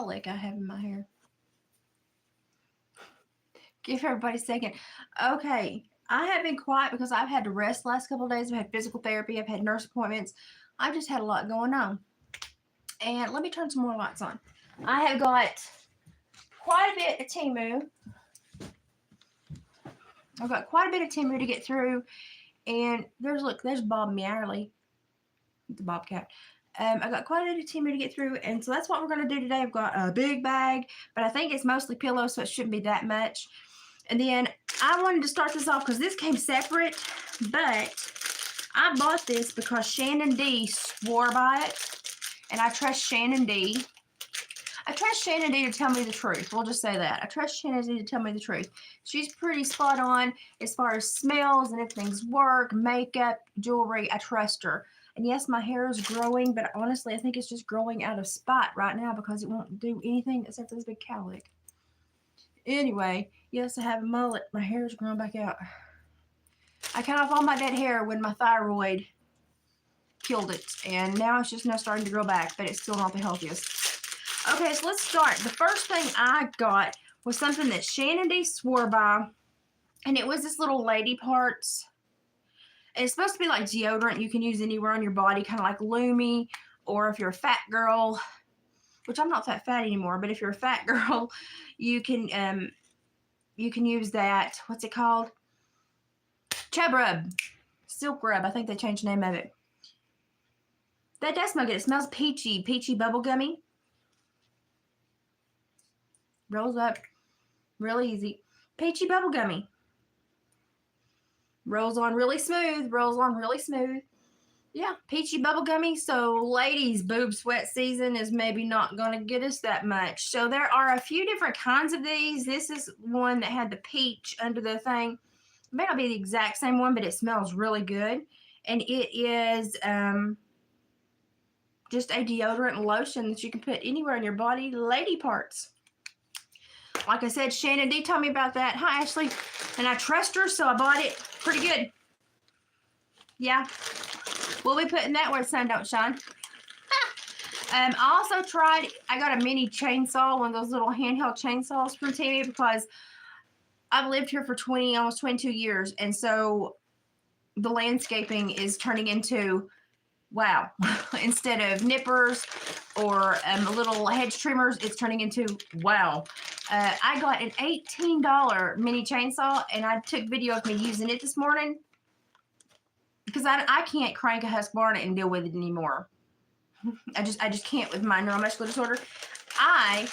cowlick I have in my hair. Give everybody a second. Okay, I have been quiet because I've had to rest the last couple of days. I've had physical therapy. I've had nurse appointments. I've just had a lot going on. And let me turn some more lights on. I have got quite a bit of Temu. I've got quite a bit of Temu to get through. And there's Bob Meowly, the bobcat. I got quite a bit of Temu to get through, and so that's what we're going to do today. I've got a big bag, but I think it's mostly pillows, so it shouldn't be that much. And then I wanted to start this off because this came separate, but I bought this because Shannon D swore by it, and I trust Shannon D. I trust Shannon D to tell me the truth. We'll just say that. I trust Shannon D to tell me the truth. She's pretty spot on as far as smells and if things work, makeup, jewelry. I trust her. And yes, my hair is growing, but honestly, I think it's just growing out of spite right now because it won't do anything except for this big cowlick. Anyway, yes, I have a mullet. My hair is growing back out. I cut off all my dead hair when my thyroid killed it, and now it's just now starting to grow back, but it's still not the healthiest. Okay, so let's start. The first thing I got was something that Shannon D swore by, and it was this little lady parts. It's supposed to be like deodorant you can use anywhere on your body, kind of like Lumi, or if you're a fat girl, which I'm not that fat anymore, but if you're a fat girl, you can use that. What's it called? Chub Rub. Silk Rub. I think they changed the name of it. That does smell good. It smells peachy bubblegummy. Rolls up really easy. Peachy bubblegummy. Rolls on really smooth. Rolls on really smooth. Yeah, peachy bubblegummy. So ladies, boob sweat season is maybe not going to get us that much. So there are a few different kinds of these. This is one that had the peach under the thing. It may not be the exact same one, but it smells really good. And it is just a deodorant lotion that you can put anywhere in your body. Lady parts. Like I said, Shannon D told me about that. Hi, Ashley. And I trust her, so I bought it. Pretty good. Yeah. We'll be putting that where the sun don't shine. I also tried, I got a mini chainsaw, one of those little handheld chainsaws from Temu because I've lived here for almost 22 years. And so the landscaping is turning into, wow, instead of nippers or little hedge trimmers, it's turning into, wow. I got an $18 mini chainsaw, and I took video of me using it this morning because I can't crank a Husqvarna and deal with it anymore. I just can't with my neuromuscular disorder. I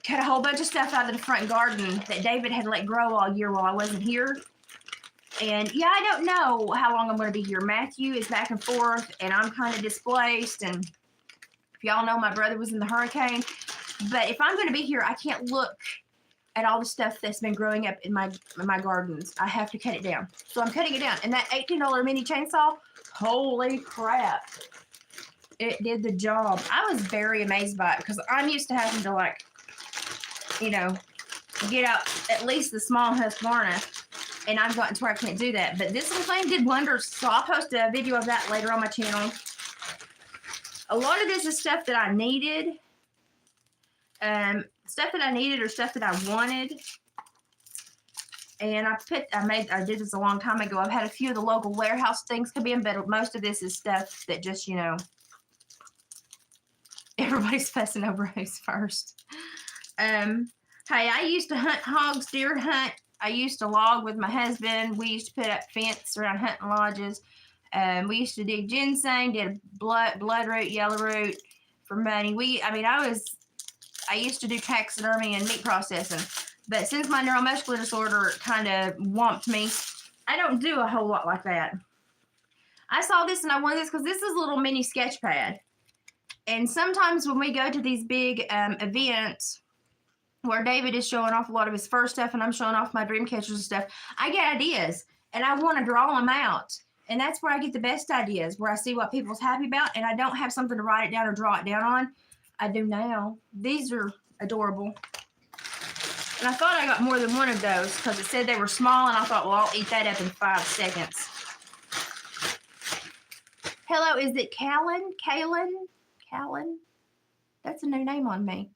cut a whole bunch of stuff out of the front garden that David had let grow all year while I wasn't here. And yeah, I don't know how long I'm going to be here. Matthew is back and forth, and I'm kind of displaced. And if y'all know, my brother was in the hurricane. But if I'm going to be here, I can't look at all the stuff that's been growing up in my gardens. I have to cut it down. So I'm cutting it down. And that $18 mini chainsaw, holy crap. It did the job. I was very amazed by it because I'm used to having to, like, you know, get out at least the small Husqvarna. And I've gotten to where I can't do that. But this little thing did wonders. So I'll post a video of that later on my channel. A lot of this is stuff that I needed. Stuff that I needed or stuff that I wanted. And I did this a long time ago. I've had a few of the local warehouse things come in, but most of this is stuff that just, you know, everybody's fussing over who's first. Hey, I used to hunt hogs, deer hunt. I used to log with my husband. We used to put up fence around hunting lodges. We used to do ginseng, did bloodroot, yellow root for money. I used to do taxidermy and meat processing. But since my neuromuscular disorder kind of whomped me, I don't do a whole lot like that. I saw this and I wanted this because this is a little mini sketch pad. And sometimes when we go to these big events where David is showing off a lot of his fur stuff and I'm showing off my dream catchers and stuff, I get ideas and I want to draw them out. And that's where I get the best ideas, where I see what people's happy about and I don't have something to write it down or draw it down on. I do now. These are adorable. And I thought I got more than one of those because it said they were small, and I thought, well, I'll eat that up in 5 seconds. Hello, is it Callan? Callan? That's a new name on me.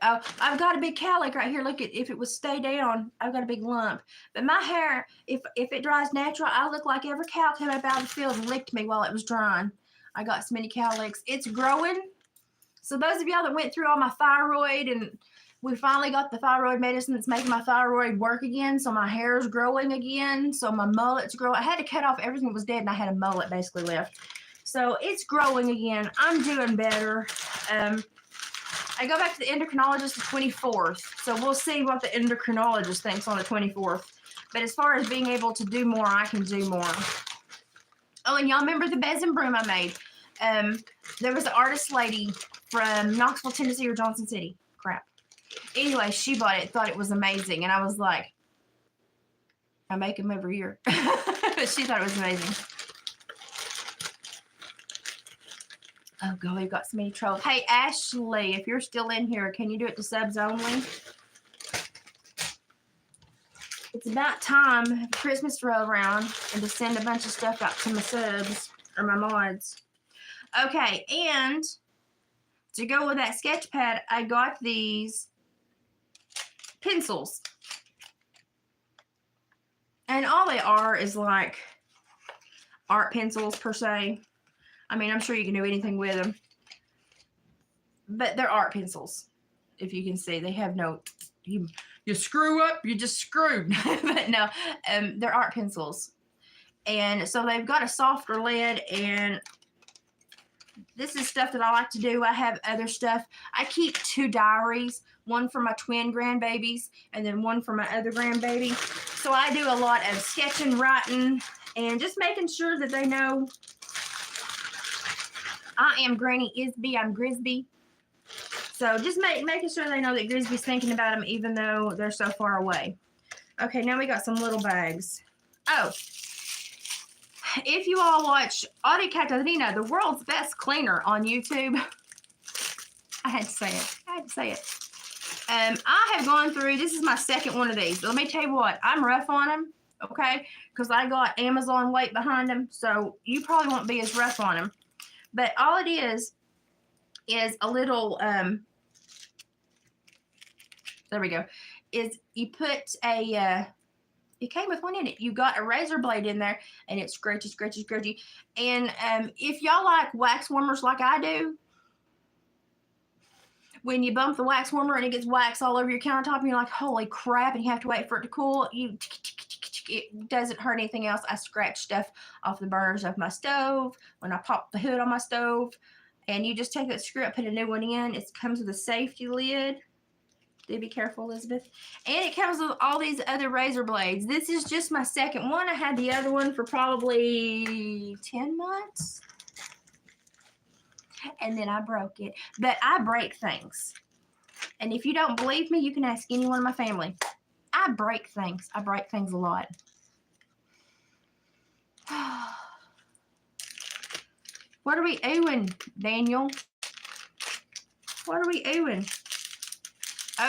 Oh, I've got a big cowlick right here. Look at, if it would stay down, I've got a big lump. But my hair, if it dries natural, I look like every cow came up out of the field and licked me while it was drying. I got so many cowlicks. It's growing. So those of y'all that went through all my thyroid, and we finally got the thyroid medicine that's making my thyroid work again. So my hair is growing again. So my mullet's growing. I had to cut off everything that was dead, and I had a mullet basically left. So it's growing again. I'm doing better. I go back to the endocrinologist the 24th. So we'll see what the endocrinologist thinks on the 24th. But as far as being able to do more, I can do more. Oh, and y'all remember the Besom broom I made? There was an artist lady from Knoxville, Tennessee, or Johnson City. Crap. Anyway, she bought it, thought it was amazing. And I was like, I make them every year. But she thought it was amazing. Oh, God, we've got so many trolls. Hey, Ashley, if you're still in here, can you do it to subs only? It's about time Christmas to roll around and to send a bunch of stuff out to my subs or my mods. Okay, and to go with that sketch pad, I got these pencils. And all they are is like art pencils per se. I mean, I'm sure you can do anything with them. But they're art pencils. If you can see, they have no, you screw up, you just screwed. But no, they're art pencils. And so they've got a softer lid, and this is stuff that I like to do. I have other stuff. I keep 2 diaries, one for my twin grandbabies and then one for my other grandbaby. So I do a lot of sketching, writing, and just making sure that they know I am Granny Isby, I'm Grisby. So just making sure they know that Grisby's thinking about them even though they're so far away. Okay, now we got some little bags. Oh, if you all watch Audie Catalina, the world's best cleaner on YouTube, I had to say it. I had to say it. I have gone through, this is my second one of these. Let me tell you what, I'm rough on them, okay? Because I got Amazon weight behind them, so you probably won't be as rough on them. But all it is a little, there we go, is you put a, it came with one in it. You got a razor blade in there, and it's scratchy, scratchy, scratchy. And if y'all like wax warmers like I do, when you bump the wax warmer and it gets wax all over your countertop, and you're like, holy crap, and you have to wait for it to cool, it doesn't hurt anything else. I scratch stuff off the burners of my stove when I pop the hood on my stove. And you just take that screw up, put a new one in. It comes with a safety lid. Do be careful, Elizabeth. And it comes with all these other razor blades. This is just my second one. I had the other one for probably 10 months. And then I broke it. But I break things. And if you don't believe me, you can ask anyone in my family. I break things. I break things a lot. What are we doing, Daniel? What are we doing?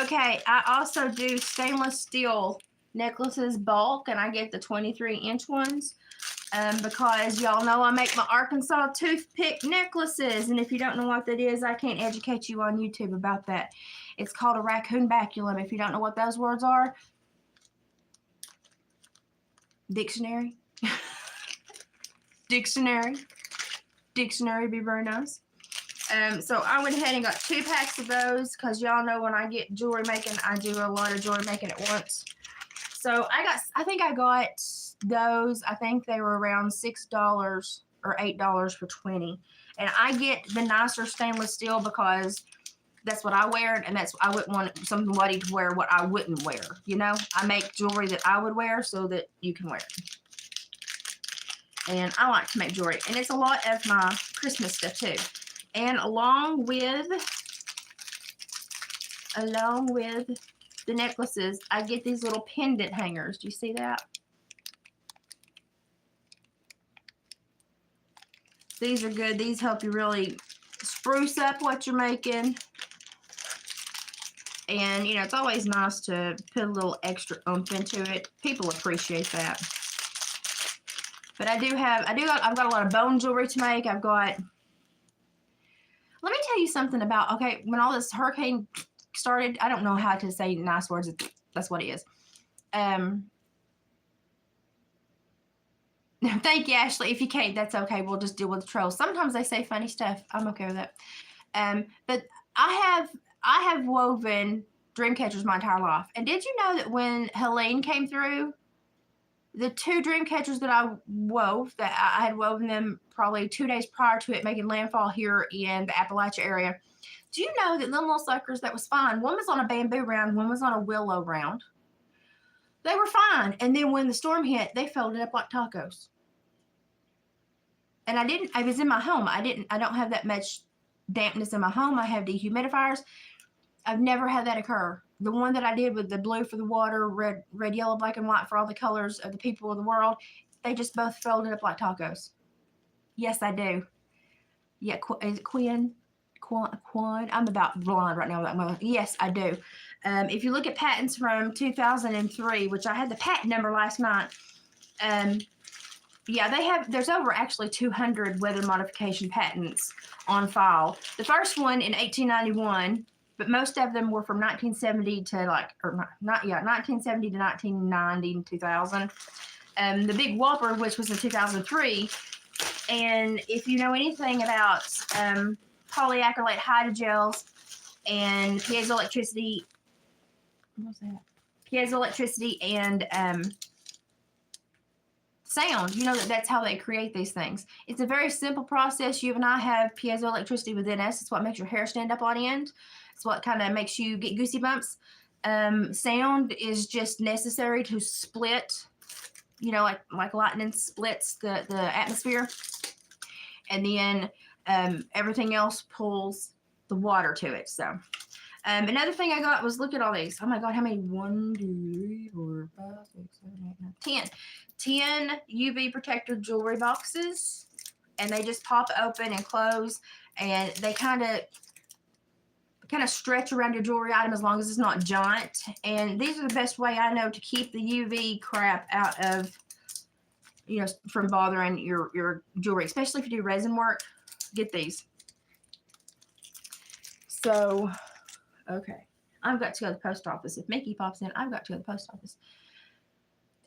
Okay, I also do stainless steel necklaces bulk, and I get the 23-inch ones because y'all know I make my Arkansas toothpick necklaces, and if you don't know what that is, I can't educate you on YouTube about that. It's called a raccoon baculum. If you don't know what those words are, dictionary. Dictionary would be very nice. So I went ahead and got 2 packs of those because y'all know when I get jewelry making, I do a lot of jewelry making at once. So I think I got those. I think they were around $6 or $8 for 20. And I get the nicer stainless steel because that's what I wear, and I wouldn't want somebody to wear what I wouldn't wear. You know, I make jewelry that I would wear so that you can wear it. And I like to make jewelry, and it's a lot of my Christmas stuff too. And along with the necklaces, I get these little pendant hangers. Do you see that? These are good. These help you really spruce up what you're making. And, you know, it's always nice to put a little extra oomph into it. People appreciate that. But I've got a lot of bone jewelry to make. Let me tell you something about, okay, when all this Hurricane started. I don't know how to say nice words. That's what it is. Thank you, Ashley. If you can't, that's okay. We'll just deal with the trolls. Sometimes they say funny stuff. I'm okay with that. But I have woven dream catchers my entire life. And did you know that when Helene came through, the 2 dream catchers that I wove, that I had woven them probably 2 days prior to it making landfall here in the Appalachia area. Do you know that little suckers, that was fine? One was on a bamboo round, one was on a willow round. They were fine. And then when the storm hit, they folded up like tacos. And I was in my home. I don't have that much dampness in my home. I have dehumidifiers. I've never had that occur. The one that I did with the blue for the water, red, yellow, black, and white for all the colors of the people of the world, they just both folded up like tacos. Yes, I do. Yeah, is it Quan? I'm about blind right now. Yes, I do. If you look at patents from 2003, which I had the patent number last night, yeah, there's over actually 200 weather modification patents on file. The first one in 1891, but most of them were from 1970 to 1970 to 1990, 2000. The big whopper, which was in 2003. And if you know anything about polyacrylate hydrogels and piezoelectricity, what's that? Piezoelectricity and sound, you know that's how they create these things. It's a very simple process. You and I have piezoelectricity within us. It's what makes your hair stand up on end. It's what kind of makes you get goosey bumps. Sound is just necessary to split, you know, like lightning splits the atmosphere. And then everything else pulls the water to it. So another thing I got was, look at all these. Oh my God, how many? 1, 2, 3, 4, 5, 6, 7, 8, 9, 10 UV protector jewelry boxes. And they just pop open and close, and they kind of stretch around your jewelry item as long as it's not giant. And these are the best way I know to keep the UV crap out of, you know, from bothering your jewelry, especially if you do resin work. Get these. So, okay, I've got to go to the post office. If Mickey pops in, I've got to go to the post office.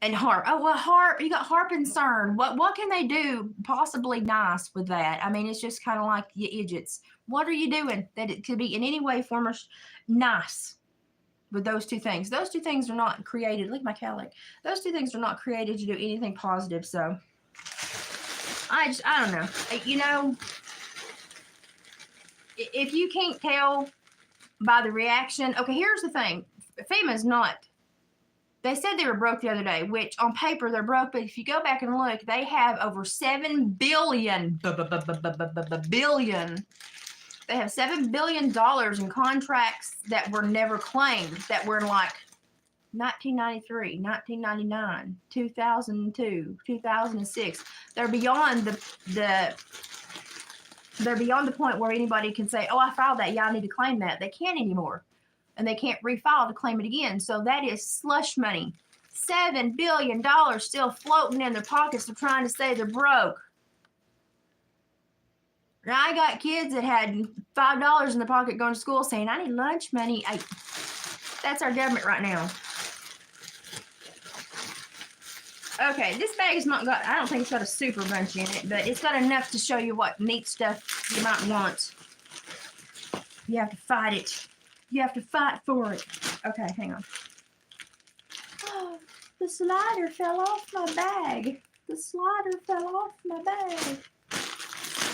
And harp. Oh, well, harp. You got harp and cern. What can they do possibly nice with that? I mean, it's just kind of like you idiots. What are you doing that it could be in any way, form, or nice with those 2 things? Those 2 things are not created. Look at my cowlick. Those 2 things are not created to do anything positive. So I don't know. You know, if you can't tell by the reaction, okay, here's the thing. FEMA's not. They said they were broke the other day, which on paper they're broke, but if you go back and look, they have over $7 billion. They have $7 billion in contracts that were never claimed, that were in like 1993, 1999, 2002, 2006. They're beyond they're beyond the point where anybody can say, oh, I filed that. Yeah, I need to claim that. They can't anymore. And they can't refile to claim it again. So that is slush money. $7 billion still floating in their pockets. They're trying to say they're broke. Now, I got kids that had $5 in their pocket going to school saying, I need lunch money. That's our government right now. Okay, this bag is not got, I don't think it's got a super bunch in it, but it's got enough to show you what neat stuff you might want. You have to fight it. You have to fight for it. Okay, hang on. Oh, the slider fell off my bag. The slider fell off my bag.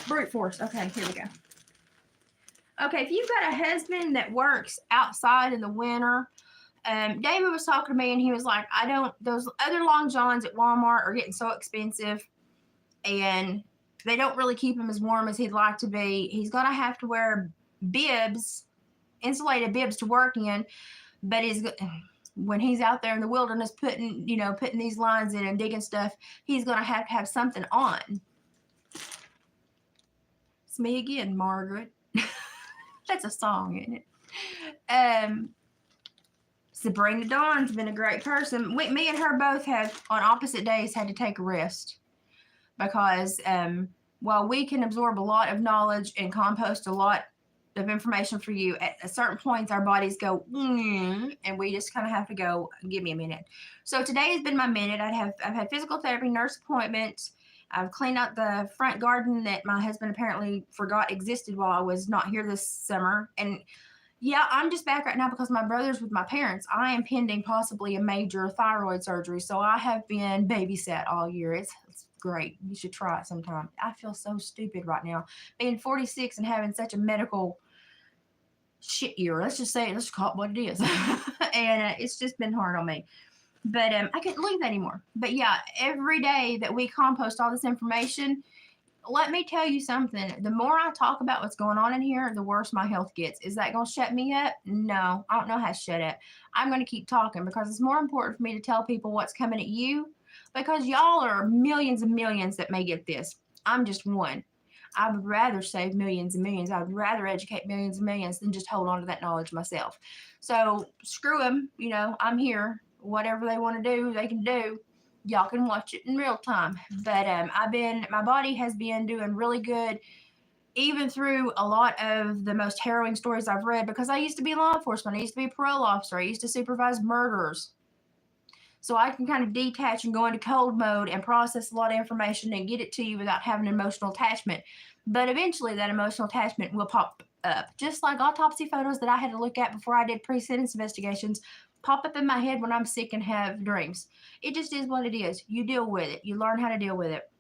Brute force. Okay, here we go. Okay, if you've got a husband that works outside in the winter, David was talking to me and he was like, those other long johns at Walmart are getting so expensive and they don't really keep him as warm as he'd like to be. He's going to have to wear bibs, insulated bibs to work in, but when he's out there in the wilderness putting these lines in and digging stuff, he's going to have something on. It's me again, Margaret. That's a song, isn't it? Sabrina Dawn's been a great person. Me and her both have, on opposite days, had to take a rest because while we can absorb a lot of knowledge and compost a lot of information for you. At certain points, our bodies go, and we just kind of have to go, give me a minute. So today has been my minute. I've had physical therapy, nurse appointments. I've cleaned out the front garden that my husband apparently forgot existed while I was not here this summer. And yeah, I'm just back right now because my brother's with my parents. I am pending possibly a major thyroid surgery. So I have been babysat all year. It's great. You should try it sometime. I feel so stupid right now. Being 46 and having such a medical shit year. Let's just say it. Let's call it what it is. And it's just been hard on me. But I couldn't leave that anymore. But yeah, every day that we compost all this information, let me tell you something. The more I talk about what's going on in here, the worse my health gets. Is that going to shut me up? No, I don't know how to shut up. I'm going to keep talking because it's more important for me to tell people what's coming at you, because y'all are millions and millions that may get this. I'm just one. I would rather save millions and millions. I would rather educate millions and millions than just hold on to that knowledge myself. So screw them. You know, I'm here. Whatever they want to do, they can do. Y'all can watch it in real time. But my body has been doing really good, even through a lot of the most harrowing stories I've read, because I used to be law enforcement. I used to be a parole officer. I used to supervise murderers. So I can kind of detach and go into cold mode and process a lot of information and get it to you without having an emotional attachment. But eventually that emotional attachment will pop up. Just like autopsy photos that I had to look at before I did pre-sentence investigations pop up in my head when I'm sick and have dreams. It just is what it is. You deal with it. You learn how to deal with it.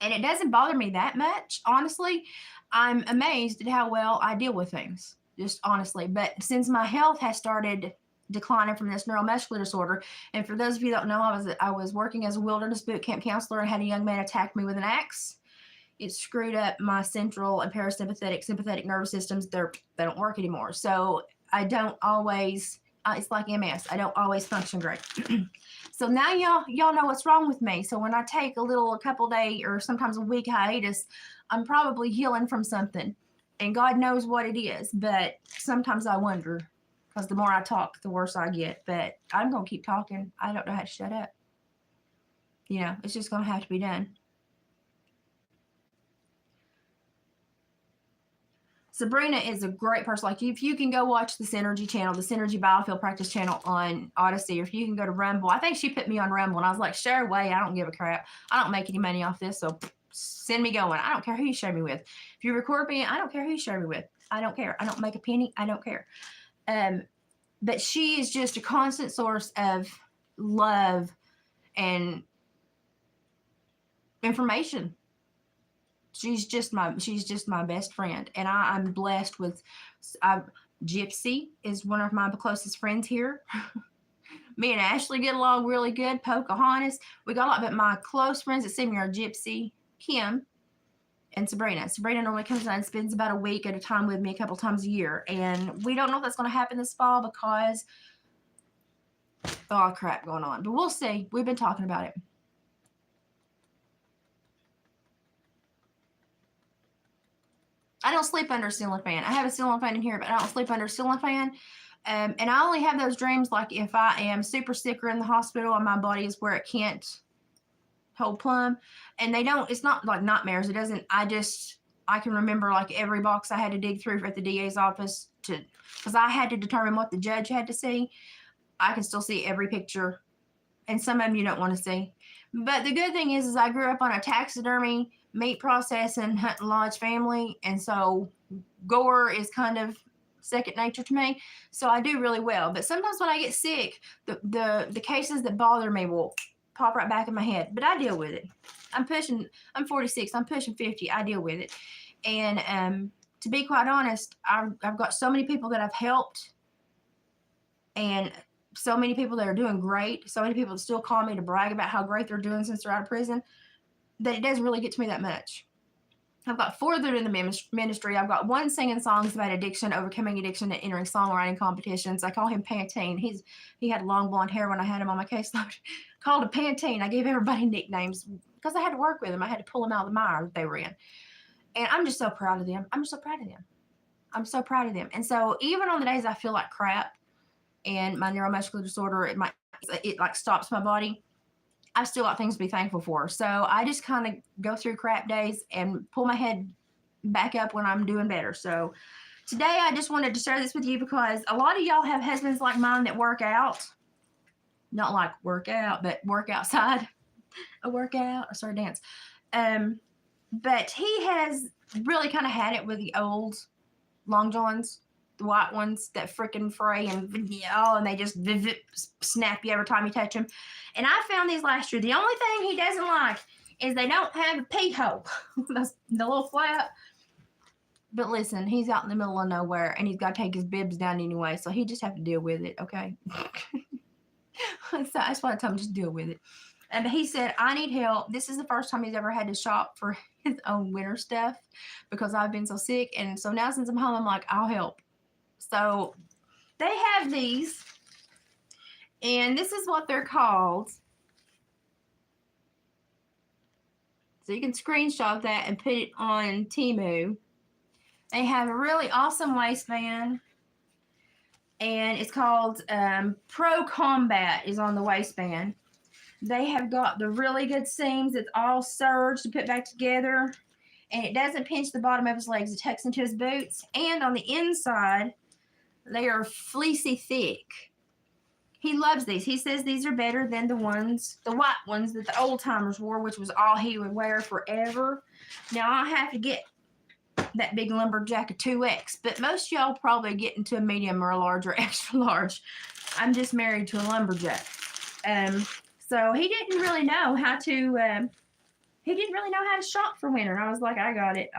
And it doesn't bother me that much, honestly. I'm amazed at how well I deal with things, just honestly. But since my health has started declining from this neuromuscular disorder, and for those of you that don't know, I was working as a wilderness boot camp counselor and had a young man attack me with an axe. It screwed up my central and parasympathetic, sympathetic nervous systems. They don't work anymore. So I don't always... it's like MS. I don't always function great. So now y'all know what's wrong with me. So when I take a couple day or sometimes a week hiatus, I'm probably healing from something, and God knows what it is. But sometimes I wonder, because the more I talk, the worse I get. But I'm going to keep talking. I don't know how to shut up. You know, it's just going to have to be done. Sabrina is a great person. Like, if you can go watch the Synergy channel, the Synergy Biofield Practice channel on Odyssey, or if you can go to Rumble. I think she put me on Rumble, and I was like, share away. I don't give a crap. I don't make any money off this, so send me going. I don't care who you share me with. If you record me, I don't care who you share me with. I don't care. I don't make a penny. I don't care. But she is just a constant source of love and information. She's just my best friend, and I'm blessed with. Gypsy is one of my closest friends here. Me and Ashley get along really good. Pocahontas, we got a lot, but my close friends that see me are Gypsy, Kim, and Sabrina. Sabrina normally comes down and spends about a week at a time with me a couple times a year, and we don't know if that's going to happen this fall because all crap going on, but we'll see. We've been talking about it. I don't sleep under a ceiling fan. I have a ceiling fan in here, but I don't sleep under a ceiling fan. And I only have those dreams like if I am super sick or in the hospital and my body is where it can't hold plumb. And it's not like nightmares. I can remember like every box I had to dig through at the DA's office because I had to determine what the judge had to see. I can still see every picture, and some of them you don't want to see. But the good thing is I grew up on a taxidermy, meat processing, hunt and lodge family, and so gore is kind of second nature to me. So I do really well. But sometimes when I get sick, the cases that bother me will pop right back in my head. But I deal with it. I'm 46. I'm pushing 50. I deal with it. And to be quite honest, I've got so many people that I've helped, and so many people that are doing great, so many people that still call me to brag about how great they're doing since they're out of prison, that it doesn't really get to me that much. I've got 4 that are in the ministry. I've got 1 singing songs about addiction, overcoming addiction, and entering songwriting competitions. I call him Pantene. He had long blonde hair when I had him on my caseload. Called him Pantene. I gave everybody nicknames because I had to work with him. I had to pull them out of the mire that they were in. And I'm just so proud of them. I'm so proud of them. And so even on the days I feel like crap, and my neuromuscular disorder, it like stops my body, I've still got things to be thankful for. So I just kind of go through crap days and pull my head back up when I'm doing better. So today I just wanted to share this with you because a lot of y'all have husbands like mine that work out. Not like work out, but work outside. A workout or sort of dance. But he has really kind of had it with the old long johns, the white ones that freaking fray and they just snap you every time you touch them. And I found these last year. The only thing he doesn't like is they don't have a pee hole, the little flap. But listen, he's out in the middle of nowhere and he's got to take his bibs down anyway, so he just have to deal with it, okay? So that's why I tell him just deal with it. And he said, I need help. This is the first time he's ever had to shop for his own winter stuff because I've been so sick. And so now since I'm home, I'm like, I'll help. So they have these. And this is what they're called. So you can screenshot that and put it on Temu. They have a really awesome waistband. And it's called Pro Combat is on the waistband. They have got the really good seams. It's all serged to put back together. And it doesn't pinch the bottom of his legs. It tucks into his boots. And on the inside, they are fleecy thick. He loves these. He says these are better than the white ones that the old timers wore, which was all he would wear forever. Now, I have to get that big lumberjack a 2X. But most y'all probably get into a medium or a large or extra large. I'm just married to a lumberjack. So he didn't really know how to, shop for winter. I was like, I got it.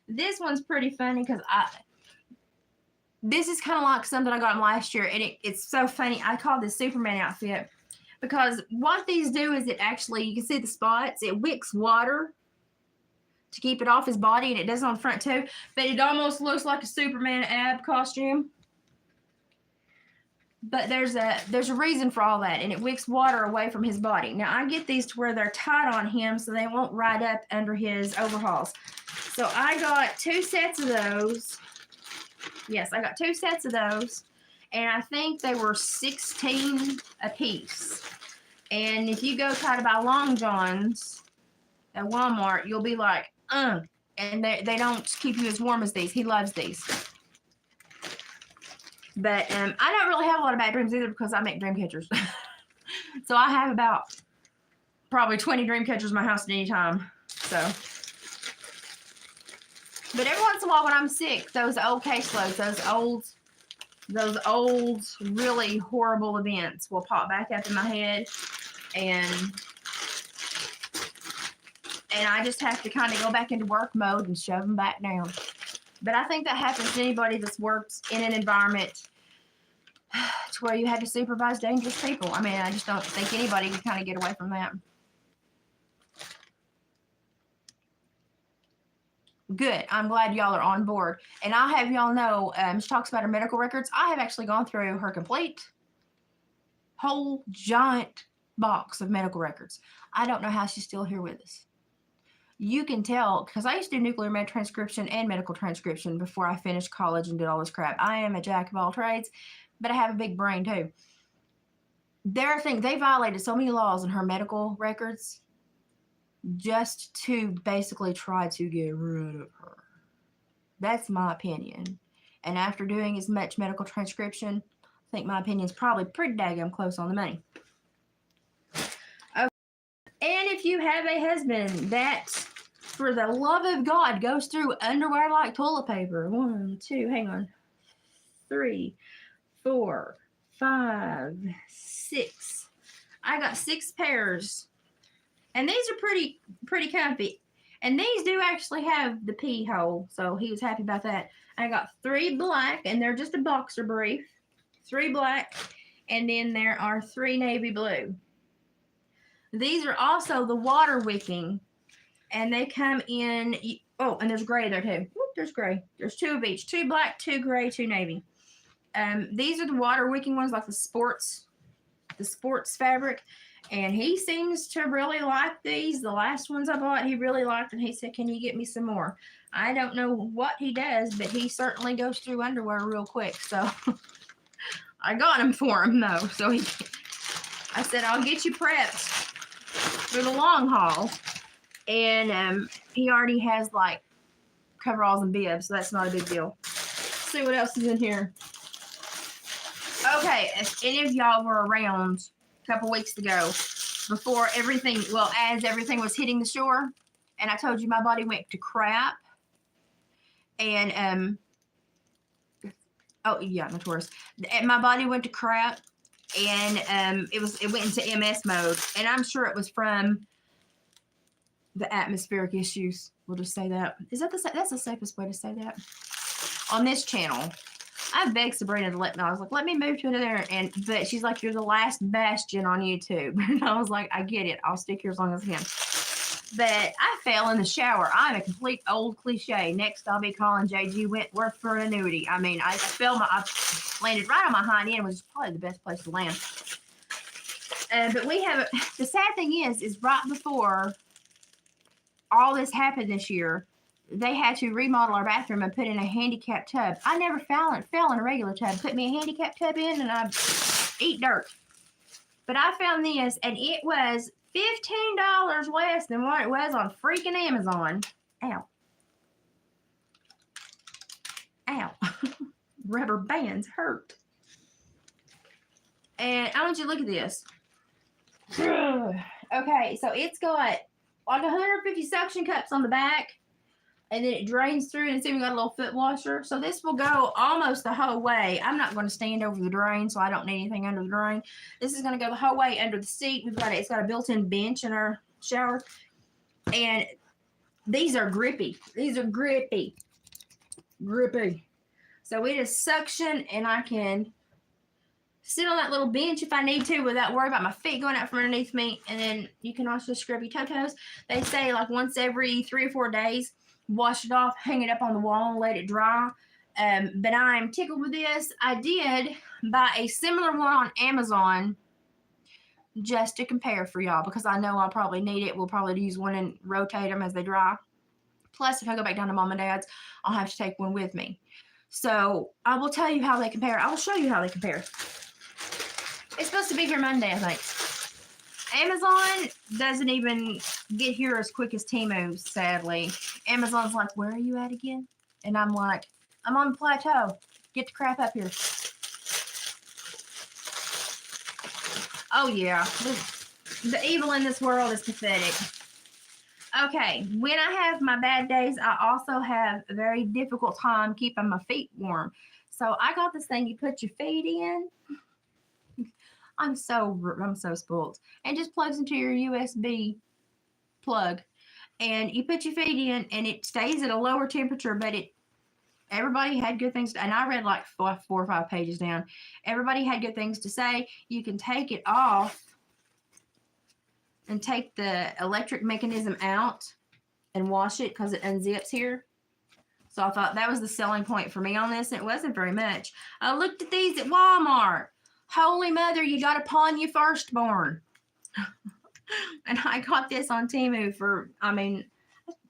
This one's pretty funny because this is kind of like something I got him last year. And it's so funny. I call this Superman outfit because what these do is it actually, you can see the spots. It wicks water to keep it off his body. And it does on the front too. But it almost looks like a Superman ab costume. But there's a reason for all that, and it wicks water away from his body. Now, I get these to where they're tight on him so they won't ride up under his overalls. So I got 2 sets of those. Yes, I got 2 sets of those, and I think they were $16 a piece. And if you go try to buy long johns at Walmart, you'll be like, and they don't keep you as warm as these. He loves these. But I don't really have a lot of bad dreams either because I make dream catchers. So I have about probably 20 dream catchers in my house at any time. So, but every once in a while when I'm sick, those old caseloads, those old really horrible events will pop back up in my head, and I just have to kind of go back into work mode and shove them back down. But I think that happens to anybody that's worked in an environment to where you had to supervise dangerous people. I mean, I just don't think anybody can kind of get away from that. Good. I'm glad y'all are on board. And I'll have y'all know, she talks about her medical records. I have actually gone through her complete whole giant box of medical records. I don't know how she's still here with us. You can tell, because I used to do nuclear med transcription and medical transcription before I finished college and did all this crap. I am a jack of all trades, but I have a big brain too. They violated so many laws in her medical records just to basically try to get rid of her. That's my opinion. And after doing as much medical transcription, I think my opinion is probably pretty daggum close on the money. And if you have a husband that, for the love of God, goes through underwear like toilet paper. 1, 2, hang on. 3, 4, 5, 6. I got 6 pairs. And these are pretty comfy. And these do actually have the pee hole. So he was happy about that. I got 3 black, and they're just a boxer brief. 3 black. And then there are 3 navy blue. These are also the water wicking, and they come in, and there's gray there too. Whoop, there's gray. There's 2 of each, 2 black, 2 gray, 2 navy. These are the water wicking ones, like the sports fabric, and he seems to really like these. The last ones I bought, he really liked, and he said, can you get me some more? I don't know what he does, but he certainly goes through underwear real quick, so I got them for him, though. So I said, I'll get you prepped for the long haul. And he already has like coveralls and bibs, so that's not a big deal. Let's see what else is in here. Okay, if any of y'all were around a couple weeks ago, before everything, well, as everything was hitting the shore, and I told you my body went to crap, and oh yeah, notorious. My body went to crap, and it went into MS mode, and I'm sure it was from the atmospheric issues. We'll just say that. Is that that's the safest way to say that? On this channel, I begged Sabrina to let me. I was like, let me move to another, but she's like, you're the last bastion on YouTube, and I was like, I get it. I'll stick here as long as I can. But I fell in the shower. I'm a complete old cliche. Next, I'll be calling JG Wentworth for an annuity. I mean, I landed right on my hind end, which is probably the best place to land. But we have, the sad thing is right before all this happened this year, they had to remodel our bathroom and put in a handicap tub. I never fell in a regular tub. Put me a handicap tub in, and I eat dirt. But I found this, and it was $15 less than what it was on freaking Amazon. Ow. Ow. Rubber bands hurt. And I want you to look at this. Okay, so it's got like 150 suction cups on the back, and then it drains through, and it's even got a little foot washer. So this will go almost the whole way. I'm not going to stand over the drain, so I don't need anything under the drain. This is going to go the whole way under the seat. It's got a built-in bench in our shower, and these are grippy. These are grippy. So it is suction, and I can sit on that little bench if I need to without worrying about my feet going out from underneath me. And then you can also scrub your toe-toes. They say like once every 3 or 4 days, wash it off, hang it up on the wall, and let it dry. But I'm tickled with this. I did buy a similar one on Amazon just to compare for y'all, because I know I'll probably need it. We'll probably use one and rotate them as they dry. Plus, if I go back down to Mom and Dad's, I'll have to take one with me. So I will tell you how they compare. I will show you how they compare. It's supposed to be here Monday, I think. Amazon doesn't even get here as quick as Temu, sadly. Amazon's like, where are you at again? And I'm like, I'm on the plateau. Get the crap up here. Oh, yeah. The evil in this world is pathetic. Okay, when I have my bad days, I also have a very difficult time keeping my feet warm. So I got this thing you put your feet in. I'm so spoiled. And just plugs into your USB plug. And you put your feet in, and it stays at a lower temperature, but everybody had good things to, and I read like 4 or 5 pages down. Everybody had good things to say. You can take it off and take the electric mechanism out and wash it because it unzips here. So I thought that was the selling point for me on this, and it wasn't very much. I looked at these at Walmart. Holy mother, you got to pawn your firstborn. And I got this on Temu for, I mean,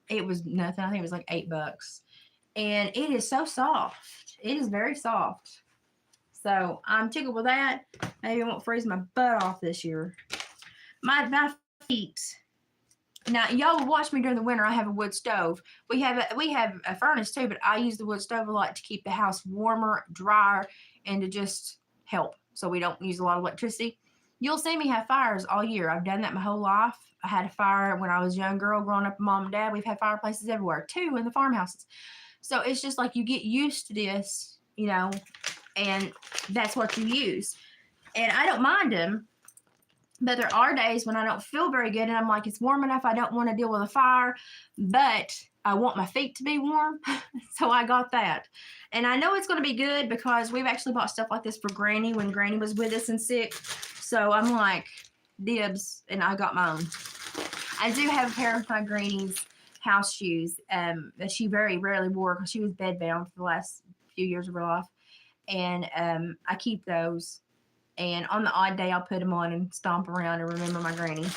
it was nothing. I think it was like $8. And it is so soft. It is very soft. So I'm tickled with that. Maybe I won't freeze my butt off this year. My feet. Now, y'all will watch me during the winter. I have a wood stove. We have a furnace too, but I use the wood stove a lot to keep the house warmer, drier, and to just help so we don't use a lot of electricity. You'll see me have fires all year. I've done that my whole life. I had a fire when I was a young girl growing up with Mom and Dad. We've had fireplaces everywhere, too, in the farmhouses. So it's just like you get used to this, you know, and that's what you use. And I don't mind them, but there are days when I don't feel very good, and I'm like, it's warm enough. I don't want to deal with a fire, but I want my feet to be warm. So I got that. And I know it's going to be good because we've actually bought stuff like this for Granny when Granny was with us and sick. So I'm like, dibs, and I got my own. I do have a pair of my Granny's house shoes that she very rarely wore because she was bedbound for the last few years of her life. And I keep those. And on the odd day, I'll put them on and stomp around and remember my Granny.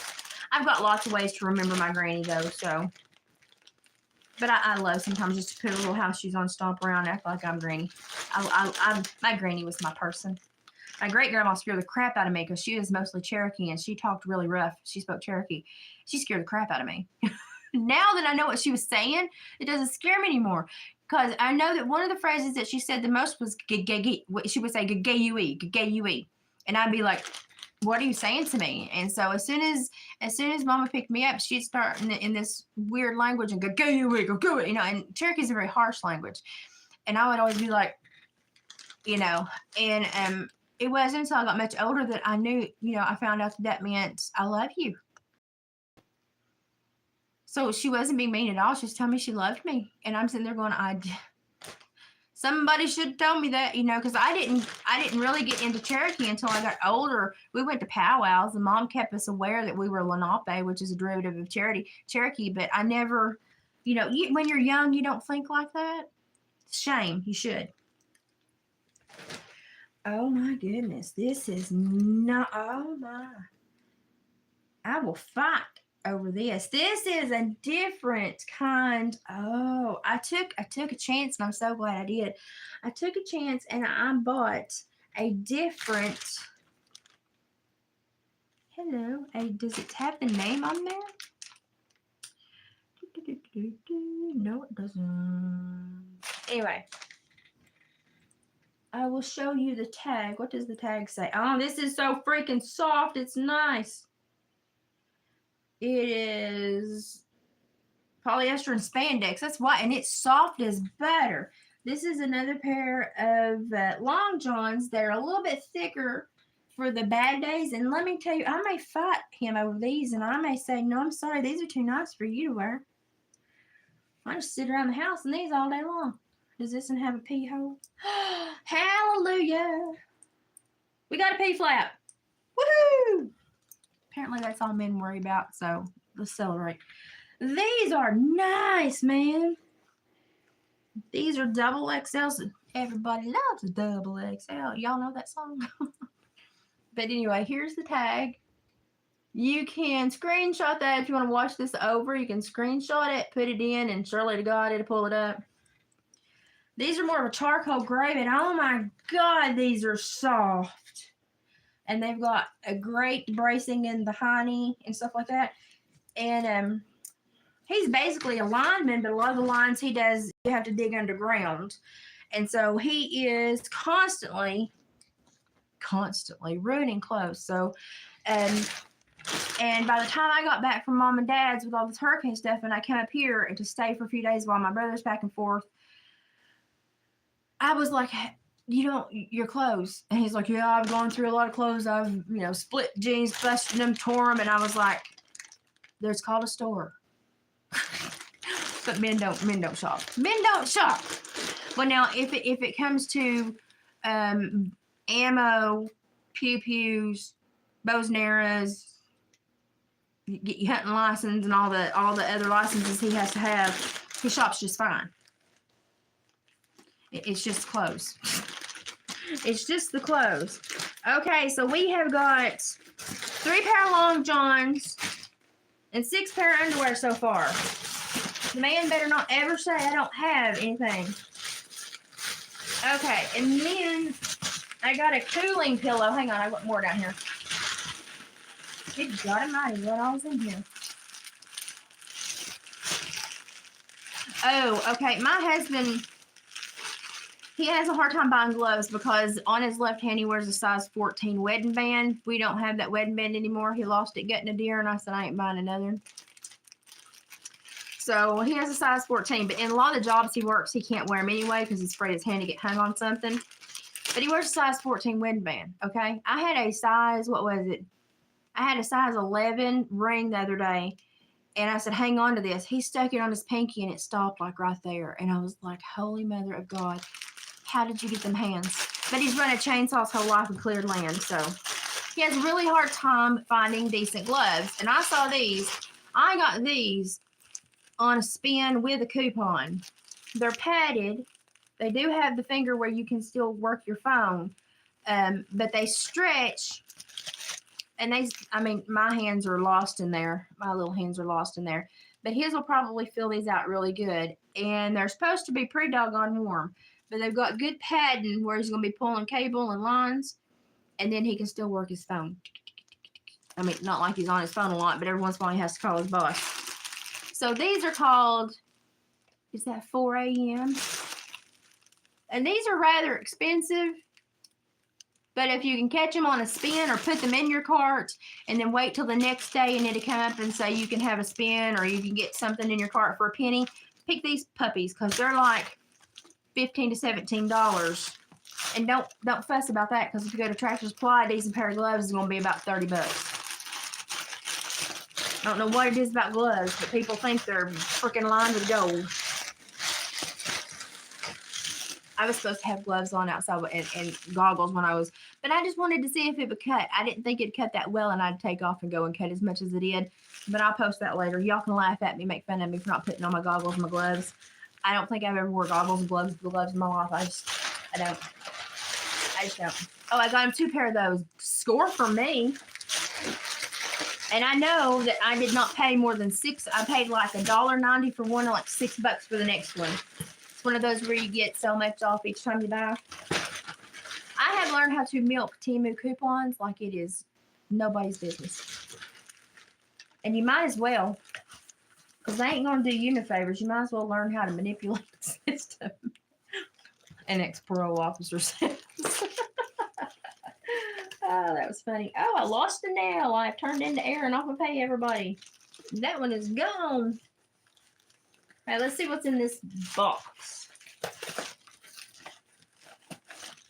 I've got lots of ways to remember my Granny, though, so. But I love sometimes just to put a little house shoes on, stomp around, act like I'm Granny. My Granny was my person. My great-grandma scared the crap out of me because she was mostly Cherokee, and she talked really rough. She spoke Cherokee. She scared the crap out of me. Now that I know what she was saying, it doesn't scare me anymore. Because I know that one of the phrases that she said the most was she would say gay. And I'd be like, what are you saying to me? And so as soon as Mama picked me up, she'd start in this weird language and go go, you know, and Cherokee is a very harsh language. And I would always be like, you know, and it wasn't until I got much older that I knew, you know, I found out that meant I love you. So she wasn't being mean at all. She was telling me she loved me. And I'm sitting there going, somebody should have told me that, you know, because I didn't really get into Cherokee until I got older. We went to powwows, and Mom kept us aware that we were Lenape, which is a derivative of Cherokee. But I never, you know, when you're young, you don't think like that. Shame. You should. Oh my goodness, this is not. Oh my! I will fight over this. This is a different kind. Oh, I took a chance, and I'm so glad I did. I took a chance, and I bought a different. Hello, does it have the name on there? No, it doesn't. Anyway, I will show you the tag. What does the tag say? Oh, this is so freaking soft. It's nice. It is polyester and spandex. That's why. And it's soft as butter. This is another pair of long johns. They're a little bit thicker for the bad days. And let me tell you, I may fight him over these. And I may say, no, I'm sorry. These are too nice for you to wear. I just sit around the house in these all day long. Does this one have a pee hole? Hallelujah. We got a pee flap. Woohoo! Apparently that's all men worry about, so let's celebrate. These are nice, man. These are double XLs. Everybody loves a double XL. Y'all know that song? But anyway, here's the tag. You can screenshot that if you want to watch this over. You can screenshot it, put it in, and surely to God it'll pull it up. These are more of a charcoal gray, and oh my God, these are soft. And they've got a great bracing in the hiney and stuff like that. And he's basically a lineman, but a lot of the lines he does, you have to dig underground. And so he is constantly ruining clothes. So, and by the time I got back from Mom and Dad's with all this hurricane stuff, and I came up here and to stay for a few days while my brother's back and forth, I was like, your clothes. And he's like, yeah, I've gone through a lot of clothes. I've, split jeans, busted them, tore them. And I was like, there's called a store. But men don't shop. Men don't shop. Well, now, if it comes to ammo, pew-pews, bows and arrows, get your hunting license and all the other licenses he has to have, he shops just fine. It's just clothes. It's just the clothes. Okay, so we have got 3 pair of long johns and 6 pair of underwear so far. The man better not ever say I don't have anything. Okay, and then I got a cooling pillow. Hang on, I got more down here. Good God almighty, what all's in here? Oh, okay, my husband, he has a hard time buying gloves because on his left hand he wears a size 14 wedding band. We don't have that wedding band anymore. He lost it getting a deer, and I said I ain't buying another. So he has a size 14, but in a lot of the jobs he works, he can't wear them anyway because he's afraid his hand to get hung on something. But he wears a size 14 wedding band, okay? I had a size, I had a size 11 ring the other day, and I said, hang on to this. He stuck it on his pinky, and it stopped like right there. And I was like, holy mother of God, how did you get them hands? But he's run a chainsaw his whole life and cleared land, so he has a really hard time finding decent gloves. And I saw these. I got these on a spin with a coupon. They're padded. They do have the finger where you can still work your phone, but they stretch. And my hands are lost in there. My little hands are lost in there. But his will probably fill these out really good. And they're supposed to be pretty doggone warm. But they've got good padding where he's going to be pulling cable and lines. And then he can still work his phone. I mean, not like he's on his phone a lot, but every once in a while he has to call his boss. So these are called, is that 4 a.m.? And these are rather expensive. But if you can catch them on a spin or put them in your cart and then wait till the next day and it'll come up and say you can have a spin or you can get something in your cart for a penny, pick these puppies because they're like $15 to $17. And don't fuss about that because if you go to Tractor Supply, a decent pair of gloves is going to be about $30. I don't know what it is about gloves, but people think they're freaking lined with gold. I was supposed to have gloves on outside and goggles when I was, but I just wanted to see if it would cut. I didn't think it'd cut that well, and I'd take off and go and cut as much as it did. But I'll post that later. Y'all can laugh at me, make fun of me for not putting on my goggles and my gloves. I don't think I've ever wore goggles and gloves in my life. I just don't. Oh, I got him 2 pair of those. Score for me. And I know that I did not pay more than $6. I paid like $1.90 for one and like $6 for the next one. One of those where you get so much off each time you buy. I have learned how to milk Temu coupons like it is nobody's business. And you might as well, because they ain't going to do you no favors. You might as well learn how to manipulate the system. An ex-parole officer says. Oh, that was funny. Oh, I lost a nail. I've turned into air and off and pay everybody. That one is gone. All right, let's see what's in this box.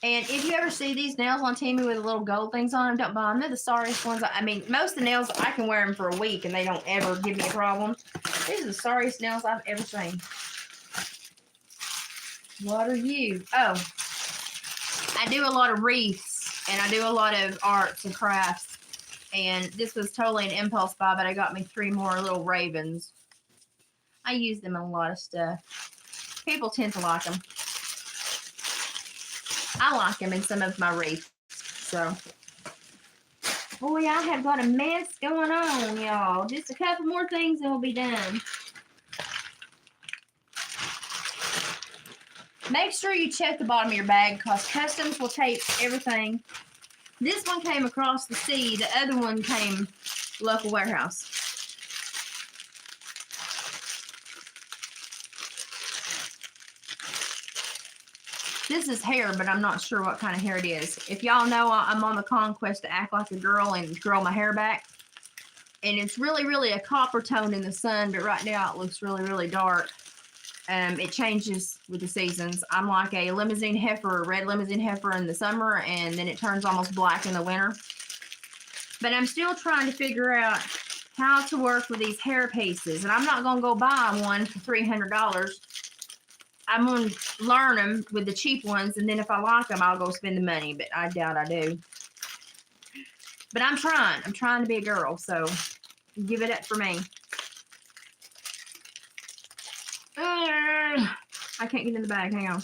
And if you ever see these nails on Temu with the little gold things on them, don't buy them. They're the sorriest ones. I mean, most of the nails, I can wear them for a week and they don't ever give me a problem. These are the sorriest nails I've ever seen. What are you? Oh, I do a lot of wreaths and I do a lot of arts and crafts. And this was totally an impulse buy, but I got me 3 more little ravens. I use them in a lot of stuff. People tend to like them. I like them in some of my wreaths. So, boy, I have got a mess going on, y'all. Just a couple more things and we'll be done. Make sure you check the bottom of your bag because customs will tape everything. This one came across the sea. The other one came local warehouse. This is hair, but I'm not sure what kind of hair it is. If y'all know, I'm on the conquest to act like a girl and grow my hair back. And it's really, really a copper tone in the sun, but right now it looks really, really dark. It changes with the seasons. I'm like a limousine heifer, a red limousine heifer in the summer, and then it turns almost black in the winter. But I'm still trying to figure out how to work with these hair pieces. And I'm not going to go buy one for $300. I'm going to learn them with the cheap ones, and then if I like them, I'll go spend the money, but I doubt I do. But I'm trying. I'm trying to be a girl, so give it up for me. I can't get in the bag. Hang on.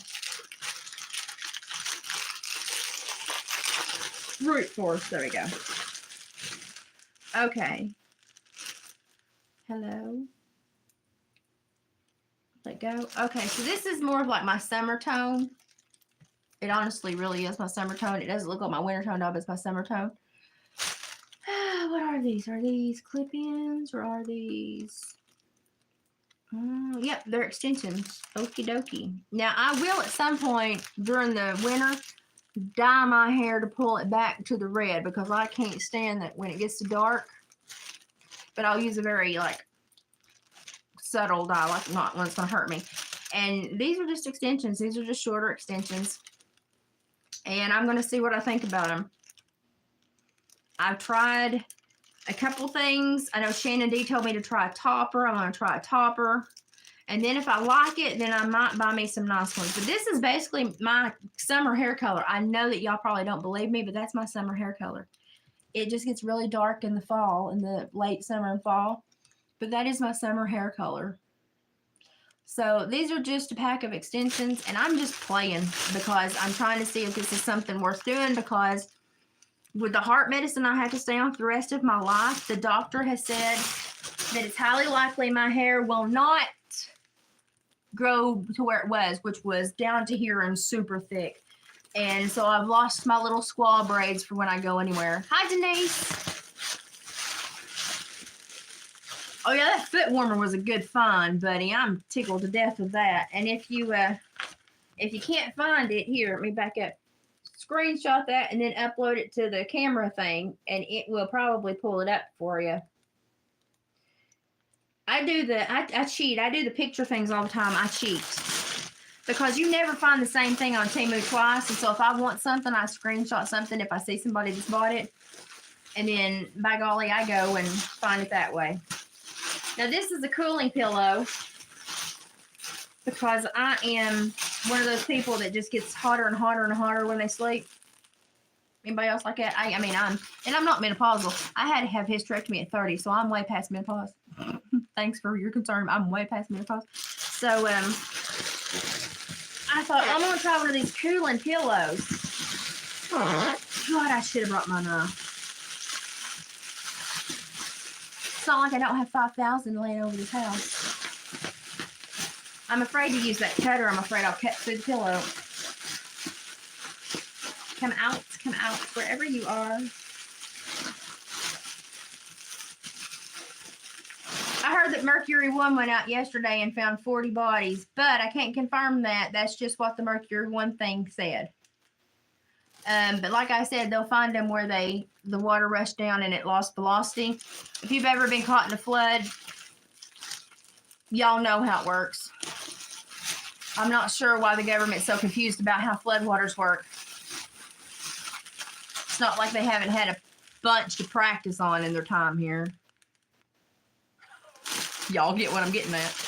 Root force. There we go. Okay. Hello. Let go. Okay, so this is more of like my summer tone. It honestly really is my summer tone. It doesn't look like my winter tone, though, but it's my summer tone. What are these? Are these clip-ins or are these... Yep, they're extensions. Okie dokie. Now, I will at some point during the winter dye my hair to pull it back to the red because I can't stand that when it gets too dark. But I'll use a very, like, subtle dye, like not one that's going to hurt me. And these are just extensions. These are just shorter extensions. And I'm going to see what I think about them. I've tried a couple things. I know Shannon D told me to try a topper. I'm going to try a topper. And then if I like it, then I might buy me some nice ones. But this is basically my summer hair color. I know that y'all probably don't believe me, but that's my summer hair color. It just gets really dark in the fall, in the late summer and fall. But that is my summer hair color. So these are just a pack of extensions. And I'm just playing because I'm trying to see if this is something worth doing because with the heart medicine I have to stay on for the rest of my life, the doctor has said that it's highly likely my hair will not grow to where it was, which was down to here and super thick. And so I've lost my little squaw braids for when I go anywhere. Hi, Denise. Oh yeah, that foot warmer was a good find, buddy. I'm tickled to death with that. And if you can't find it, here, let me back up. Screenshot that and then upload it to the camera thing, and it will probably pull it up for you. I cheat. I do the picture things all the time. I cheat. Because you never find the same thing on Temu twice. And so if I want something, I screenshot something if I see somebody that's bought it. And then, by golly, I go and find it that way. Now, this is a cooling pillow because I am one of those people that just gets hotter and hotter and hotter when they sleep. Anybody else like that? I mean, I'm not menopausal. I had to have hysterectomy at 30, so I'm way past menopause. Thanks for your concern. I'm way past menopause. So, I thought, I'm going to try one of these cooling pillows. God, I should have brought my knife. It's not like I don't have 5,000 laying over this house. I'm afraid to use that cutter. I'm afraid I'll cut through the pillow. Come out, wherever you are. I heard that Mercury 1 went out yesterday and found 40 bodies, but I can't confirm that. That's just what the Mercury 1 thing said. But like I said, they'll find them where the water rushed down and it lost velocity. If you've ever been caught in a flood, y'all know how it works. I'm not sure why the government's so confused about how floodwaters work. It's not like they haven't had a bunch to practice on in their time here. Y'all get what I'm getting at.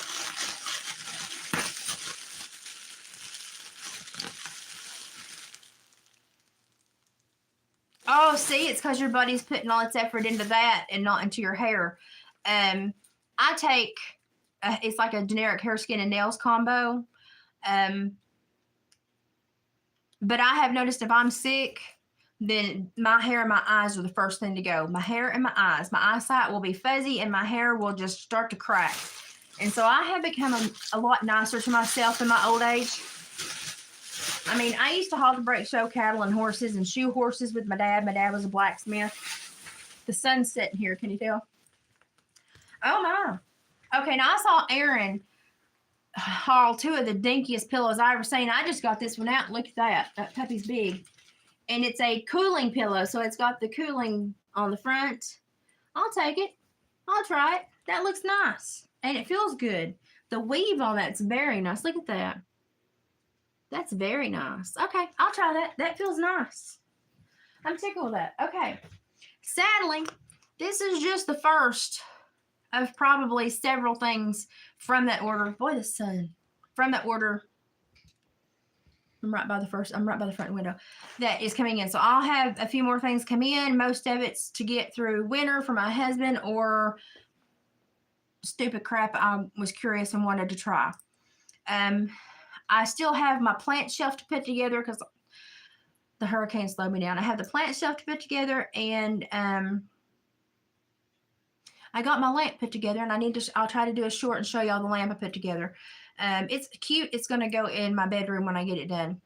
Oh, see, it's because your body's putting all its effort into that and not into your hair. I take, it's like a generic hair, skin, and nails combo. But I have noticed if I'm sick, then my hair and my eyes are the first thing to go. My hair and my eyes. My eyesight will be fuzzy and my hair will just start to crack. And so I have become a lot nicer to myself in my old age. I mean, I used to halter break show cattle and horses and shoe horses with my dad. My dad was a blacksmith. The sun's setting here. Can you tell? Oh, my. Okay, now I saw Aaron haul 2 of the dinkiest pillows I ever seen. I just got this one out. Look at that. That puppy's big. And it's a cooling pillow, so it's got the cooling on the front. I'll take it. I'll try it. That looks nice. And it feels good. The weave on that's very nice. Look at that. That's very nice. Okay, I'll try that. That feels nice. I'm tickled with that. Okay. Sadly, this is just the first of probably several things from that order. Boy, the sun. From that order. I'm right by the front window that is coming in. So I'll have a few more things come in. Most of it's to get through winter for my husband or stupid crap I was curious and wanted to try. I still have my plant shelf to put together because the hurricane slowed me down. I have the plant shelf to put together, and I got my lamp put together, and I'll try to do a short and show y'all the lamp I put together. It's cute. It's going to go in my bedroom when I get it done.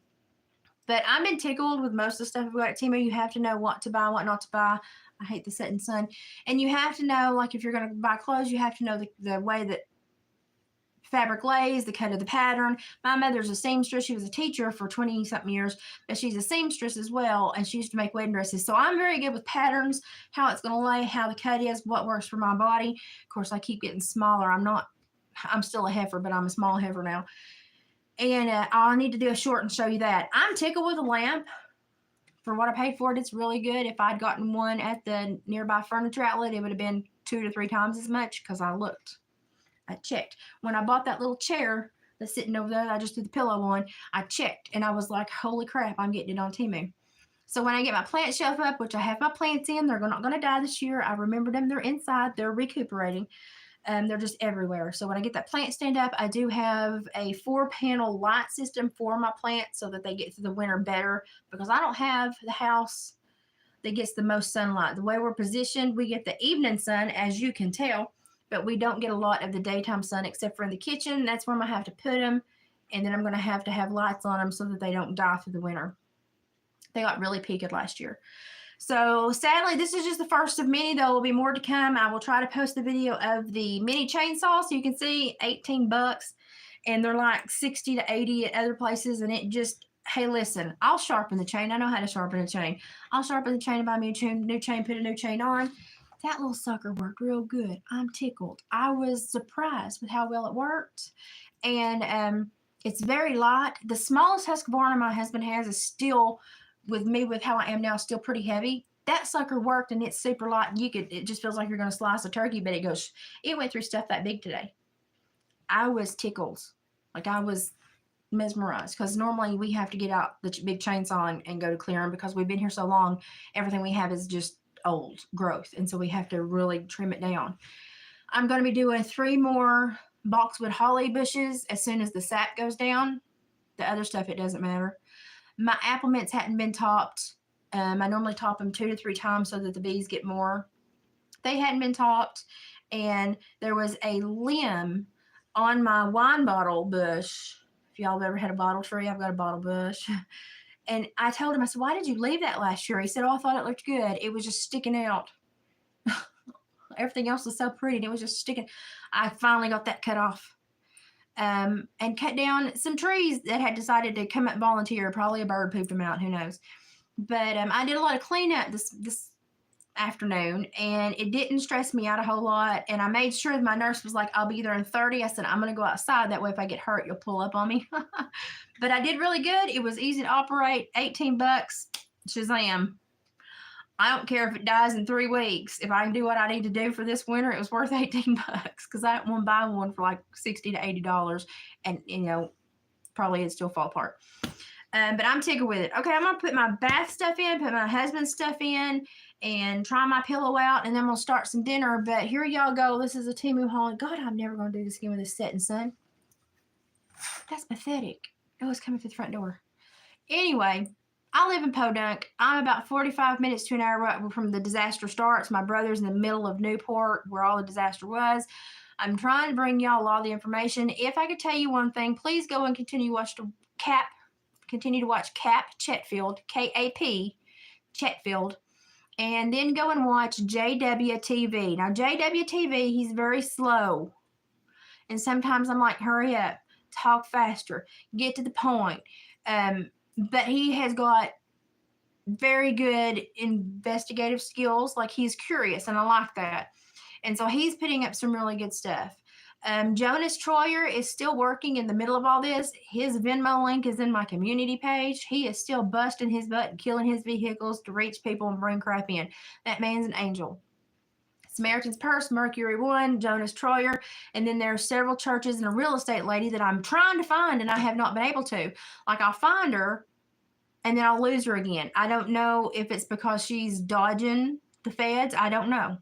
But I've been tickled with most of the stuff we got at Temu. You have to know what to buy, what not to buy. I hate the setting sun. And you have to know, like, if you're going to buy clothes, you have to know the way that fabric lays, the cut of the pattern. My mother's a seamstress. She was a teacher for 20-something years, but she's a seamstress as well, and she used to make wedding dresses. So I'm very good with patterns, how it's going to lay, how the cut is, what works for my body. Of course, I keep getting smaller. I'm still a heifer, but I'm a small heifer now. And I'll need to do a short and show you that. I'm tickled with a lamp. For what I paid for it, it's really good. If I'd gotten one at the nearby furniture outlet, it would have been 2 to 3 times as much because I checked. When I bought that little chair that's sitting over there that I just threw the pillow on, I checked and I was like, holy crap, I'm getting it on Temu. So when I get my plant shelf up, which I have my plants in, they're not going to die this year. I remembered them. They're inside. They're recuperating. They're just everywhere. So when I get that plant stand up, I do have a 4-panel light system for my plants so that they get through the winter better, because I don't have the house that gets the most sunlight. The way we're positioned, we get the evening sun, as you can tell, but we don't get a lot of the daytime sun except for in the kitchen. That's where I'm going to have to put them. And then I'm going to have lights on them so that they don't die through the winter. They got really peaked last year. So sadly, this is just the first of many. There will be more to come. I will try to post the video of the mini chainsaw so you can see. $18, and they're like 60 to 80 at other places. And it just, hey, listen, I'll sharpen the chain. I know how to sharpen a chain. I'll sharpen the chain and buy me a new chain, put a new chain on. That little sucker worked real good. I'm tickled. I was surprised with how well it worked. And it's very light. The smallest Husqvarna my husband has is still, with me with how I am now, still pretty heavy. That sucker worked, and it's super light. It just feels like you're going to slice a turkey, but it went through stuff that big today. I was tickled. Like, I was mesmerized, because normally we have to get out the big chainsaw and go to clear them, because we've been here so long. Everything we have is just old growth, and so we have to really trim it down. I'm going to be doing 3 more boxwood holly bushes as soon as the sap goes down. The other stuff, it doesn't matter. My apple mints hadn't been topped. I normally top them 2 to 3 times so that the bees get more. They hadn't been topped, and there was a limb on my wine bottle bush. If y'all have ever had a bottle tree, I've got a bottle bush. And I told him, I said, why did you leave that last year? He said, oh, I thought it looked good. It was just sticking out. Everything else was so pretty, and it was just sticking. I finally got that cut off. And cut down some trees that had decided to come up and volunteer. Probably a bird pooped them out, who knows. But I did a lot of cleanup this afternoon, and it didn't stress me out a whole lot. And I made sure my nurse was like, I'll be there in 30. I said, I'm going to go outside. That way, if I get hurt, you'll pull up on me. But I did really good. It was easy to operate. $18. Shazam. I don't care if it dies in 3 weeks. If I can do what I need to do for this winter, it was worth $18, because I won't buy one for like $60 to $80, and probably it'd still fall apart. But I'm tickled with it. Okay, I'm gonna put my bath stuff in, put my husband's stuff in, and try my pillow out, and then we'll start some dinner. But here y'all go. This is a Temu haul. God, I'm never gonna do this again with this setting sun. That's pathetic. Oh, it's coming through the front door. Anyway. I live in Podunk. I'm about 45 minutes to an hour from the disaster starts. My brother's in the middle of Newport, where all the disaster was. I'm trying to bring y'all all the information. If I could tell you one thing, please go and continue to watch Cap Chetfield, K-A-P, Chetfield, and then go and watch JWTV. Now, JWTV, he's very slow, and sometimes I'm like, hurry up, talk faster, get to the point. But he has got very good investigative skills. Like, he's curious, and I like that. And so he's putting up some really good stuff. Jonas Troyer is still working in the middle of all this. His Venmo link is in my community page. He is still busting his butt and killing his vehicles to reach people and bring crap in. That man's an angel. Samaritan's Purse, Mercury One, Jonas Troyer, and then there are several churches and a real estate lady that I'm trying to find, and I have not been able to. Like, I'll find her, and then I'll lose her again. I don't know if it's because she's dodging the feds. I don't know.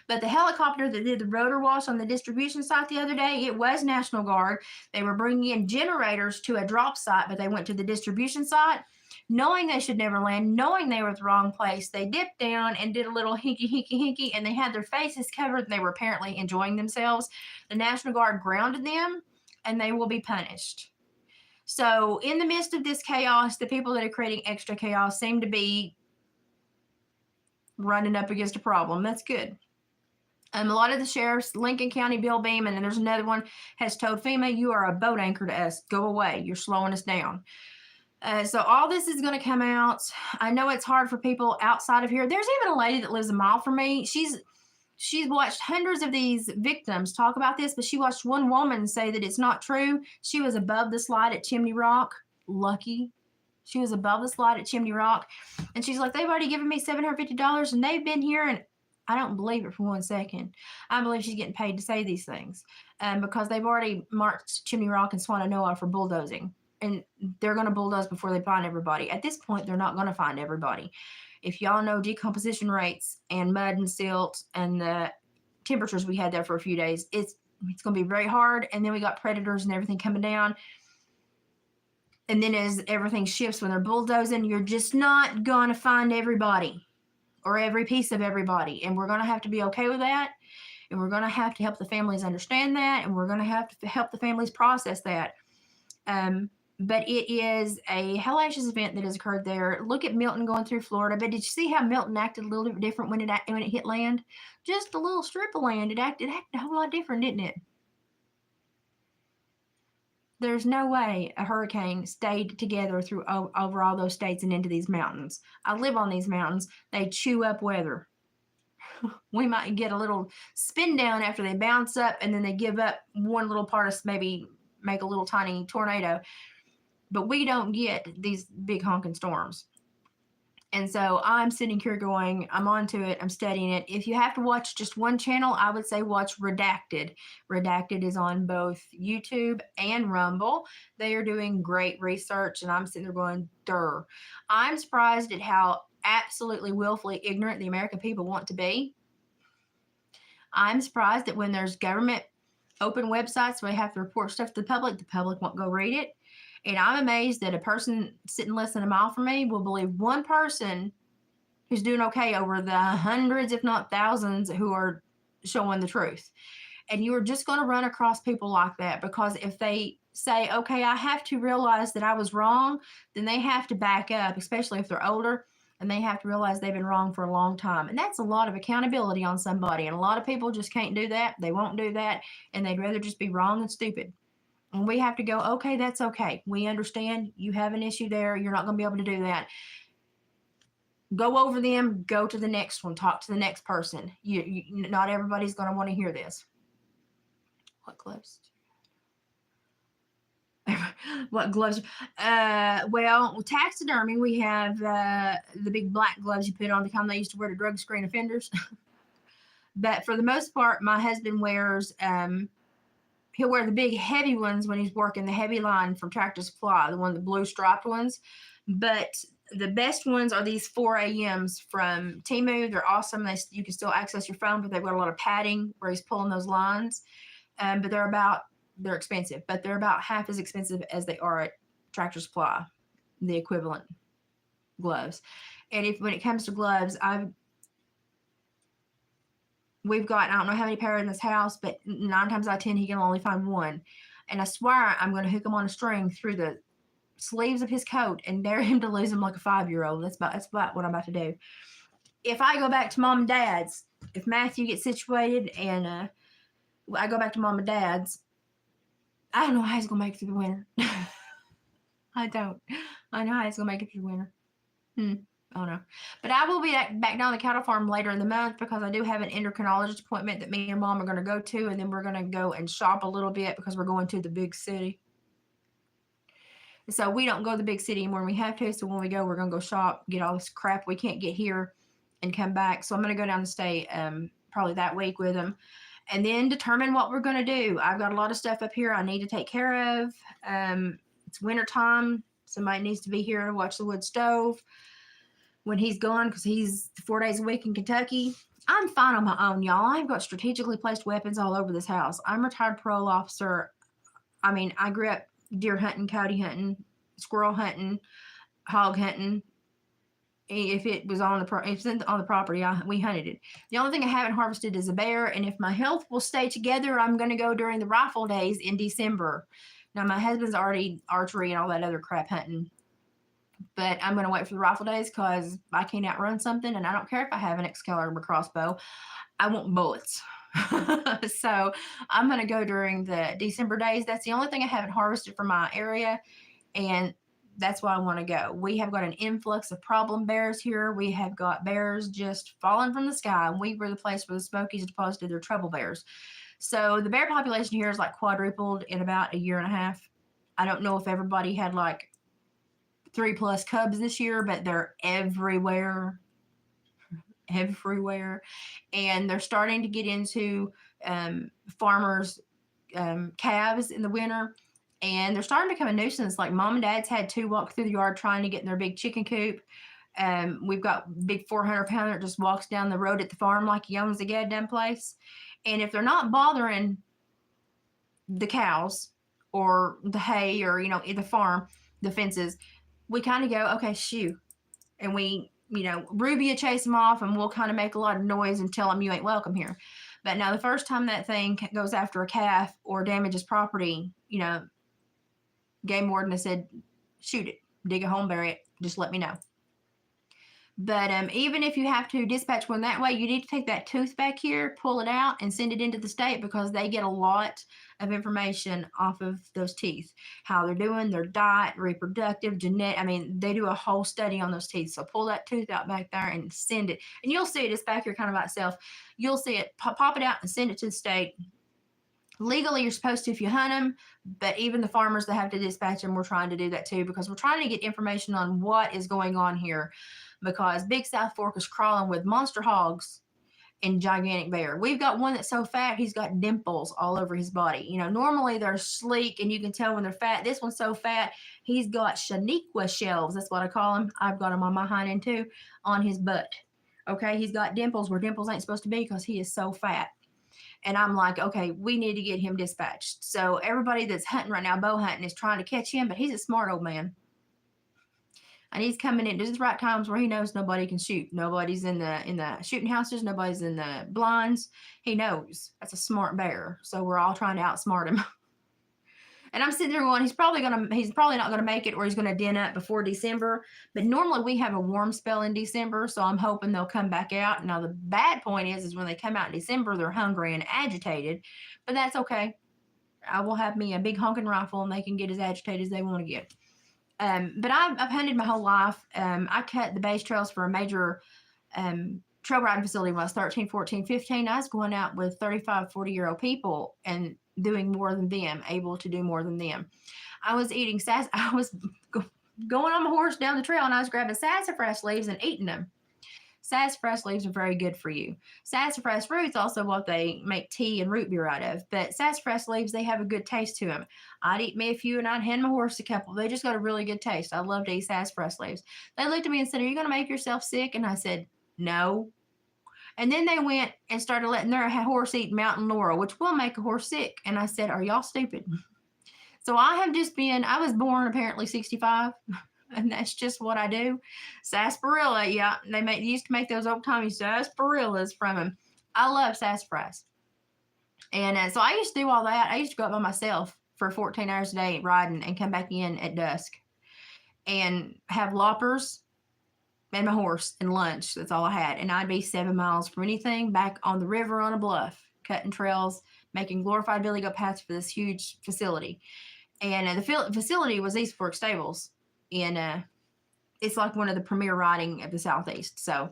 But the helicopter that did the rotor wash on the distribution site the other day, it was National Guard. They were bringing in generators to a drop site, but they went to the distribution site. Knowing they should never land, knowing they were at the wrong place, they dipped down and did a little hinky, and they had their faces covered, and they were apparently enjoying themselves. The National Guard grounded them, and they will be punished. So in the midst of this chaos, the people that are creating extra chaos seem to be running up against a problem. That's good. A lot of the sheriffs, Lincoln County, Bill Beeman, and there's another one, has told FEMA, you are a boat anchor to us. Go away. You're slowing us down. So all this is going to come out. I know it's hard for people outside of here. There's even a lady that lives a mile from me. She's watched hundreds of these victims talk about this, but she watched one woman say that it's not true. She was above the slide at Chimney Rock. Lucky. She was above the slide at Chimney Rock. And she's like, they've already given me $750, and they've been here, and I don't believe it for 1 second. I believe she's getting paid to say these things because they've already marked Chimney Rock and Swannanoa for bulldozing. And they're going to bulldoze before they find everybody. At this point, they're not going to find everybody. If y'all know decomposition rates and mud and silt and the temperatures we had there for a few days, it's going to be very hard. And then we got predators and everything coming down. And then as everything shifts when they're bulldozing, you're just not going to find everybody or every piece of everybody. And we're going to have to be okay with that. And we're going to help the families understand that. And we're going to have to help the families process that. But it is a hellacious event that has occurred there. Look at Milton going through Florida. But did you see how Milton acted a little bit different when it hit land? Just a little strip of land. It acted a whole lot different, didn't it? There's no way a hurricane stayed together through over all those states and into these mountains. I live on these mountains. They chew up weather. We might get a little spin down after they bounce up, and then they give up one little part of maybe make a little tiny tornado. But we don't get these big honking storms. And so I'm sitting here going, I'm onto it. I'm studying it. If you have to watch just one channel, I would say watch Redacted. Redacted is on both YouTube and Rumble. They are doing great research, and I'm sitting there going, durr. I'm surprised at how absolutely willfully ignorant the American people want to be. I'm surprised that when there's government open websites where they have to report stuff to the public won't go read it. And I'm amazed that a person sitting less than a mile from me will believe one person who's doing okay over the hundreds, if not thousands, who are showing the truth. And you are just going to run across people like that, because if they say, okay, I have to realize that I was wrong, then they have to back up, especially if they're older, and they have to realize they've been wrong for a long time. And that's a lot of accountability on somebody. And a lot of people just can't do that. They won't do that. And they'd rather just be wrong and stupid. And we have to go, okay, that's okay. We understand you have an issue there. You're not going to be able to do that. Go over them, go to the next one, talk to the next person. Not everybody's going to want to hear this. What gloves? What gloves? Well, taxidermy, we have the big black gloves you put on the kind they used to wear to drug screen offenders. But for the most part, my husband wears he'll wear the big heavy ones when he's working the heavy line from Tractor Supply, the blue striped ones. But the best ones are these 4 a.m.s from Temu. They're awesome. You can still access your phone, but they've got a lot of padding where he's pulling those lines. But they're expensive, but they're about half as expensive as they are at Tractor Supply, the equivalent gloves. And when it comes to gloves, we've got, I don't know how many pair in this house, but 9 times out of 10, he can only find one. And I swear I'm going to hook him on a string through the sleeves of his coat and dare him to lose him like a 5-year-old. That's about what I'm about to do. If I go back to Mom and Dad's, if Matthew gets situated and I go back to Mom and Dad's, I don't know how he's going to make it through the winter. I don't. I know how he's going to make it through the winter. Oh no. But I will be back down the cattle farm later in the month, because I do have an endocrinologist appointment that me and Mom are going to go to, and then we're going to go and shop a little bit because we're going to the big city. So we don't go to the big city anymore when we have to. So when we go, we're going to go shop, get all this crap we can't get here, and come back. So I'm going to go down and stay probably that week with him, and then determine what we're going to do. I've got a lot of stuff up here I need to take care of. It's winter time. Somebody needs to be here to watch the wood stove when he's gone, because he's 4 days a week in Kentucky. I'm fine on my own, y'all. I've got strategically placed weapons all over this house. I'm a retired parole officer. I mean, I grew up deer hunting, coyote hunting, squirrel hunting, hog hunting. If it was on the property, we hunted it. The only thing I haven't harvested is a bear, and if my health will stay together, I'm going to go during the rifle days in December. Now, my husband's already archery and all that other crap hunting. But I'm going to wait for the rifle days, because I can't outrun something, and I don't care if I have an Excalibur crossbow. I want bullets. So I'm going to go during the December days. That's the only thing I haven't harvested from my area, and that's why I want to go. We have got an influx of problem bears here. We have got bears just falling from the sky, and we were the place where the Smokies deposited their trouble bears. So the bear population here is like quadrupled in about a year and a half. I don't know if everybody had like 3+ cubs this year, but they're everywhere. And they're starting to get into farmers' calves in the winter, and they're starting to become a nuisance. Like Mom and Dad's had 2 walk through the yard trying to get in their big chicken coop. We've got big 400-pounder that just walks down the road at the farm like he owns the goddamn place. And if they're not bothering the cows or the hay or, the farm, the fences, we kind of go, okay, shoo. And we, Ruby will chase them off, and we'll kind of make a lot of noise and tell them you ain't welcome here. But now the first time that thing goes after a calf or damages property, game warden has said, shoot it, dig a hole and bury it. Just let me know. But even if you have to dispatch one that way, you need to take that tooth back here, pull it out, and send it into the state because they get a lot of information off of those teeth. How they're doing, their diet, reproductive, genetic. I mean, they do a whole study on those teeth. So pull that tooth out back there and send it. And you'll see it. It's back here kind of by itself. You'll see it. Pop it out and send it to the state. Legally, you're supposed to if you hunt them, but even the farmers that have to dispatch them, we're trying to do that too because we're trying to get information on what is going on here because Big South Fork is crawling with monster hogs and gigantic bear. We've got one that's so fat, he's got dimples all over his body. You know, normally they're sleek and you can tell when they're fat. This one's so fat, he's got Shaniqua shelves. That's what I call them. I've got them on my hind end too, on his butt. Okay, he's got dimples where dimples ain't supposed to be because he is so fat. And I'm like, okay, we need to get him dispatched. So everybody that's hunting right now, bow hunting, is trying to catch him, but he's a smart old man. And he's coming in just the right times where he knows nobody can shoot. Nobody's in the shooting houses. Nobody's in the blinds. He knows. That's a smart bear. So we're all trying to outsmart him. And I'm sitting there going, he's probably not gonna make it, or he's gonna den up before December. But normally we have a warm spell in December, so I'm hoping they'll come back out. Now the bad point is when they come out in December, they're hungry and agitated, but that's okay. I will have me a big honking rifle, and they can get as agitated as they want to get. But I've hunted my whole life. I cut the base trails for a major trail riding facility when I was 13, 14, 15. I was going out with 35, 40-year-old people and doing more than them, able to do more than them. I was eating I was going on my horse down the trail, and I was grabbing sassafras leaves and eating them. Sassafras leaves are very good for you. Sassafras root's also what they make tea and root beer out of. But sassafras leaves, they have a good taste to them. I'd eat me a few, and I'd hand my horse a couple. They just got a really good taste. I love to eat sassafras leaves. They looked at me and said, "Are you going to make yourself sick?" And I said, "No." And then they went and started letting their horse eat mountain laurel, which will make a horse sick. And I said, "Are y'all stupid?" So I was born apparently 65. And that's just what I do. Sarsaparilla, yeah. They used to make those old timey sarsaparillas from them. I love sassafras. And so I used to do all that. I used to go out by myself for 14 hours a day riding and come back in at dusk and have loppers and my horse and lunch. That's all I had. And I'd be 7 miles from anything back on the river on a bluff, cutting trails, making glorified billy goat paths for this huge facility. And the facility was East Fork Stables. And it's like one of the premier riding of the Southeast. So,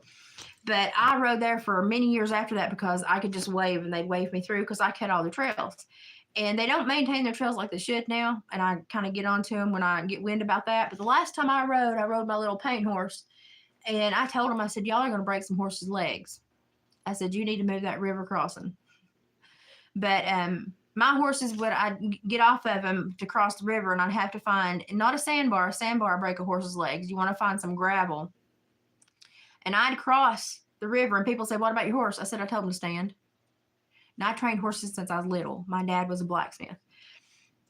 but I rode there for many years after that because I could just wave and they'd wave me through because I cut all the trails. And they don't maintain their trails like they should now. And I kind of get onto them when I get wind about that. But the last time I rode my little paint horse. And I told them, I said, "Y'all are going to break some horses' legs." I said, "You need to move that river crossing." But my horses, I'd get off of them to cross the river, and I'd have to find not a sandbar. A sandbar break a horse's legs. You want to find some gravel. And I'd cross the river, and people say, "What about your horse?" I said, "I told him to stand." And I trained horses since I was little. My dad was a blacksmith,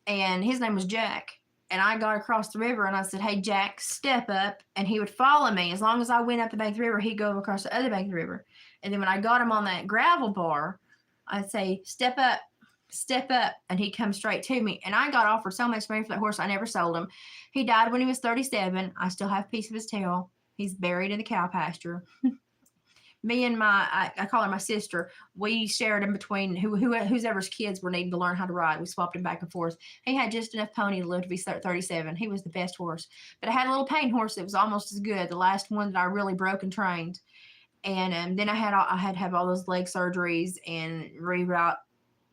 and his name was Jack. And I got across the river, and I said, "Hey, Jack, step up." And he would follow me. As long as I went up the bank of the river, he'd go across the other bank of the river. And then when I got him on that gravel bar, I'd say, "Step up. Step up," and he'd come straight to me. And I got offered so much money for that horse, I never sold him. He died when he was 37. I still have a piece of his tail. He's buried in the cow pasture. Me and I call her my sister, we shared him between whoever's kids were needing to learn how to ride. We swapped him back and forth. He had just enough pony to live to be 37. He was the best horse. But I had a little paint horse that was almost as good, the last one that I really broke and trained. And then I had to have all those leg surgeries and reroute.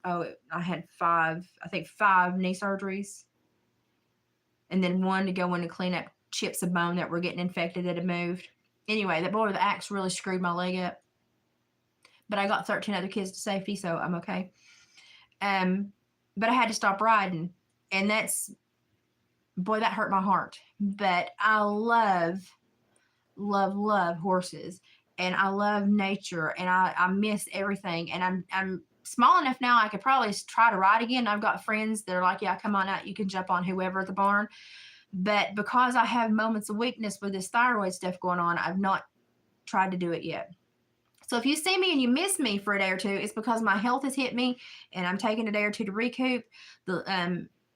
I had five knee surgeries. And then one to go in and clean up chips of bone that were getting infected that had moved. Anyway, that boy with the axe really screwed my leg up. But I got 13 other kids to safety, so I'm okay. But I had to stop riding. And that hurt my heart. But I love horses. And I love nature. And I miss everything. And I'm small enough now I could probably try to ride again. I've got friends that are like, "Yeah, come on out. You can jump on whoever at the barn." But because I have moments of weakness with this thyroid stuff going on, I've not tried to do it yet. So if you see me and you miss me for a day or two, it's because my health has hit me and I'm taking a day or two to recoup.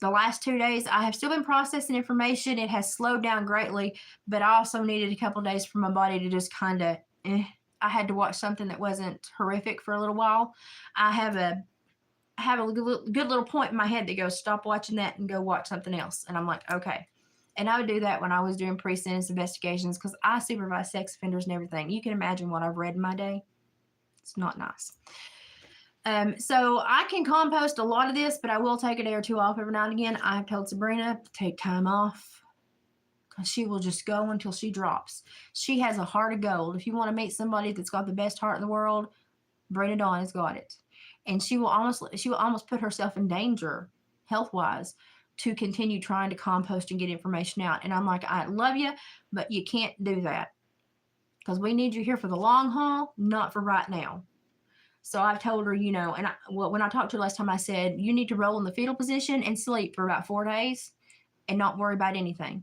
The last 2 days, I have still been processing information. It has slowed down greatly, but I also needed a couple of days for my body to just kind of, I had to watch something that wasn't horrific for a little while. I have a good little point in my head that goes, stop watching that and go watch something else. And I'm like, okay. And I would do that when I was doing pre-sentence investigations because I supervise sex offenders and everything. You can imagine what I've read in my day. It's not nice. So I can compost a lot of this, but I will take a day or two off every now and again. I've told Sabrina to take time off because she will just go until she drops. She has a heart of gold. If you want to meet somebody that's got the best heart in the world, Brina Dawn has got it. And she will almost put herself in danger health-wise to continue trying to compost and get information out. And I'm like, I love you, but you can't do that because we need you here for the long haul, not for right now. So I've told her, and when I talked to her last time, I said, you need to roll in the fetal position and sleep for about 4 days and not worry about anything.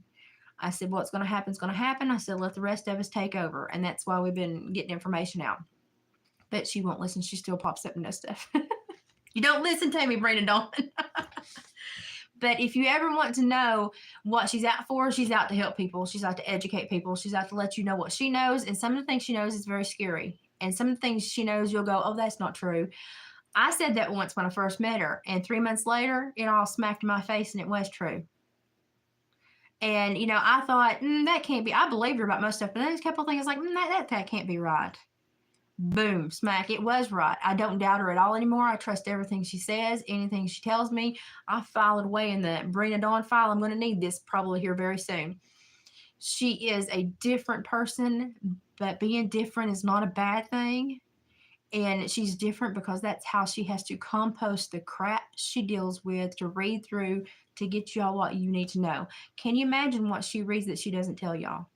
I said, what's going to happen is going to happen. I said, let the rest of us take over. And that's why we've been getting information out. But she won't listen. She still pops up and does stuff. You don't listen to me, Brandon Dawn. But if you ever want to know what she's out for, she's out to help people. She's out to educate people. She's out to let you know what she knows. And some of the things she knows is very scary. And some of the things she knows, you'll go, oh, that's not true. I said that once when I first met her. And 3 months later, it all smacked in my face and it was true. And, I thought, that can't be. I believed her about most stuff. But then there's a couple of things like, that can't be right. Boom, smack. It was right. I don't doubt her at all anymore. I trust everything she says, anything she tells me. I file it away in the Brina Dawn file. I'm going to need this probably here very soon. She is a different person, but being different is not a bad thing. And she's different because that's how she has to compost the crap she deals with to read through to get y'all what you need to know. Can you imagine what she reads that she doesn't tell y'all?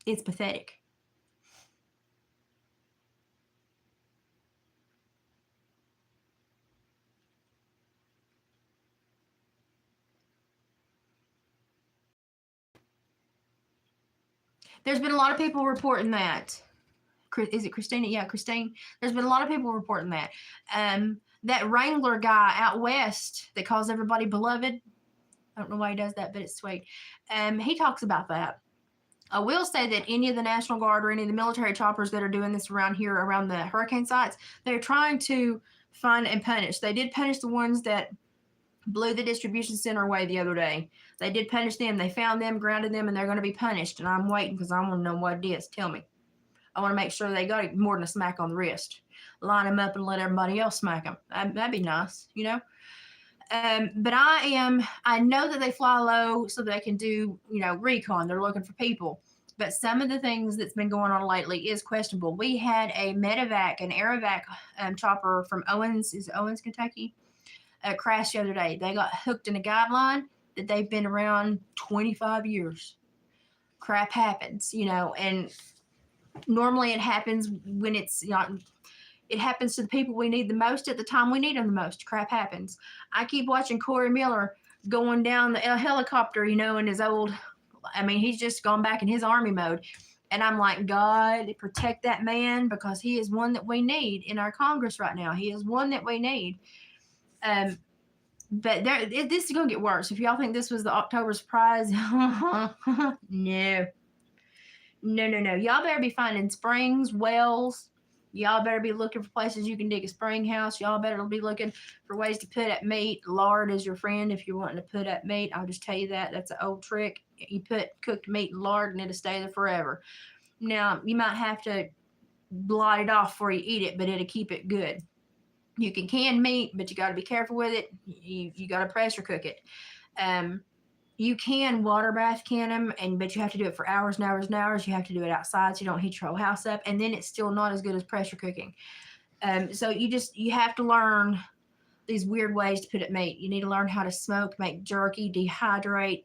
It's pathetic. There's been a lot of people reporting that. Is it Christina? Yeah, Christine. There's been a lot of people reporting that. That Wrangler guy out west that calls everybody beloved. I don't know why he does that, but it's sweet. He talks about that. I will say that any of the National Guard or any of the military choppers that are doing this around here, around the hurricane sites, they're trying to find and punish. They did punish the ones that blew the distribution center away the other day. They did punish them. They found them, grounded them, and they're going to be punished. And I'm waiting because I want to know what it is. Tell me. I want to make sure they got more than a smack on the wrist. Line them up and let everybody else smack them. That'd be nice, But I know that they fly low so they can do, recon. They're looking for people. But some of the things that's been going on lately is questionable. We had a medevac, an aerovac chopper from Owens, Kentucky, crashed the other day. They got hooked in a guideline that they've been around 25 years. Crap happens, and normally it happens when it's it happens to the people we need the most at the time we need them the most. Crap happens. I keep watching Corey Miller going down the helicopter, in his old, he's just gone back in his army mode. And I'm like, God, protect that man because he is one that we need in our Congress right now. He is one that we need. But this is going to get worse. If y'all think this was the October surprise, no. Y'all better be finding springs, wells. Y'all better be looking for places you can dig a spring house. Y'all better be looking for ways to put up meat. Lard is your friend if you're wanting to put up meat. I'll just tell you that. That's an old trick. You put cooked meat in lard and it'll stay there forever. Now, you might have to blot it off before you eat it, but it'll keep it good. You can can meat, but you got to be careful with it. You got to pressure cook it. You can water bath can them, but you have to do it for hours and hours and hours. You have to do it outside so you don't heat your whole house up, and then it's still not as good as pressure cooking. So you have to learn these weird ways to put up meat. You need to learn how to smoke, make jerky, dehydrate.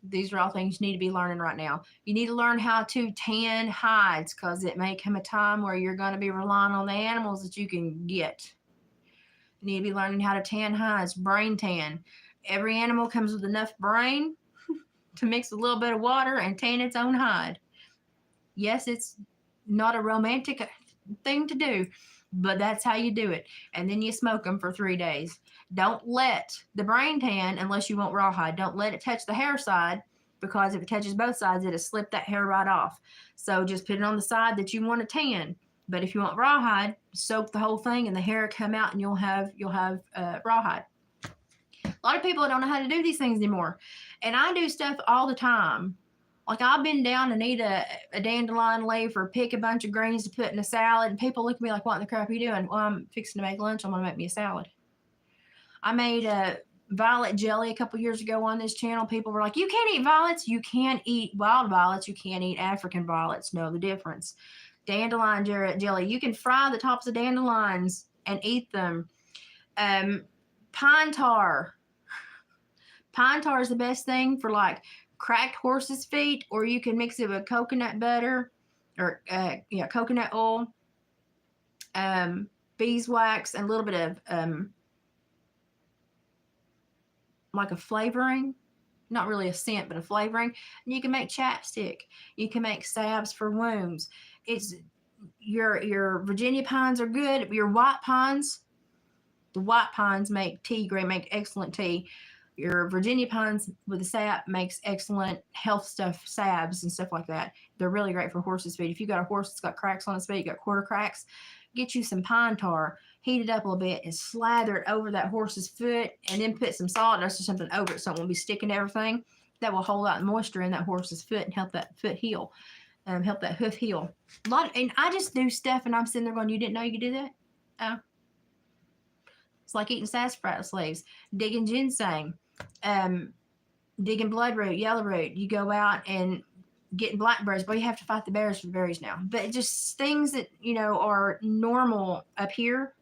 These are all things you need to be learning right now. You need to learn how to tan hides because it may come a time where you're going to be relying on the animals that you can get. You need to be learning how to tan hides, brain tan. Every animal comes with enough brain to mix a little bit of water and tan its own hide. Yes, it's not a romantic thing to do, but that's how you do it. And then you smoke them for 3 days. Don't let the brain tan, unless you want rawhide, don't let it touch the hair side, because if it touches both sides, it'll slip that hair right off. So just put it on the side that you want to tan. But if you want rawhide, soak the whole thing and the hair come out, and you'll have rawhide. A lot of people don't know how to do these things anymore. And I do stuff all the time. Like, I've been down and eat a dandelion leaf or pick a bunch of greens to put in a salad, and people look at me like, what in the crap are you doing? Well, I'm fixing to make lunch. I'm going to make me a salad. I made a violet jelly a couple years ago on this channel. People were like, you can't eat violets. You can't eat wild violets. You can't eat African violets. Know the difference. Dandelion jelly. You can fry the tops of dandelions and eat them. Pine tar. Pine tar is the best thing for like cracked horse's feet, or you can mix it with coconut butter or coconut oil, beeswax, and a little bit of like a flavoring, not really a scent, but a flavoring. And you can make chapstick. You can make salves for wounds. It's your Virginia pines are good. Your white pines, the white pines make tea great, make excellent tea. Your Virginia pines with the sap makes excellent health stuff, salves and stuff like that. They're really great for horse's feet. If you got a horse that's got cracks on its feet, you got quarter cracks, get you some pine tar, heat it up a little bit, and slather it over that horse's foot, and then put some sawdust or something over it so it won't be sticking to everything. That will hold out moisture in that horse's foot and help that foot heal, help that hoof heal. And I just do stuff, and I'm sitting there going, you didn't know you could do that? Oh. It's like eating sassafras leaves, digging ginseng, digging bloodroot, yellow root. You go out and getting blackberries. Well, you have to fight the bears for the berries now. But just things that, are normal up here,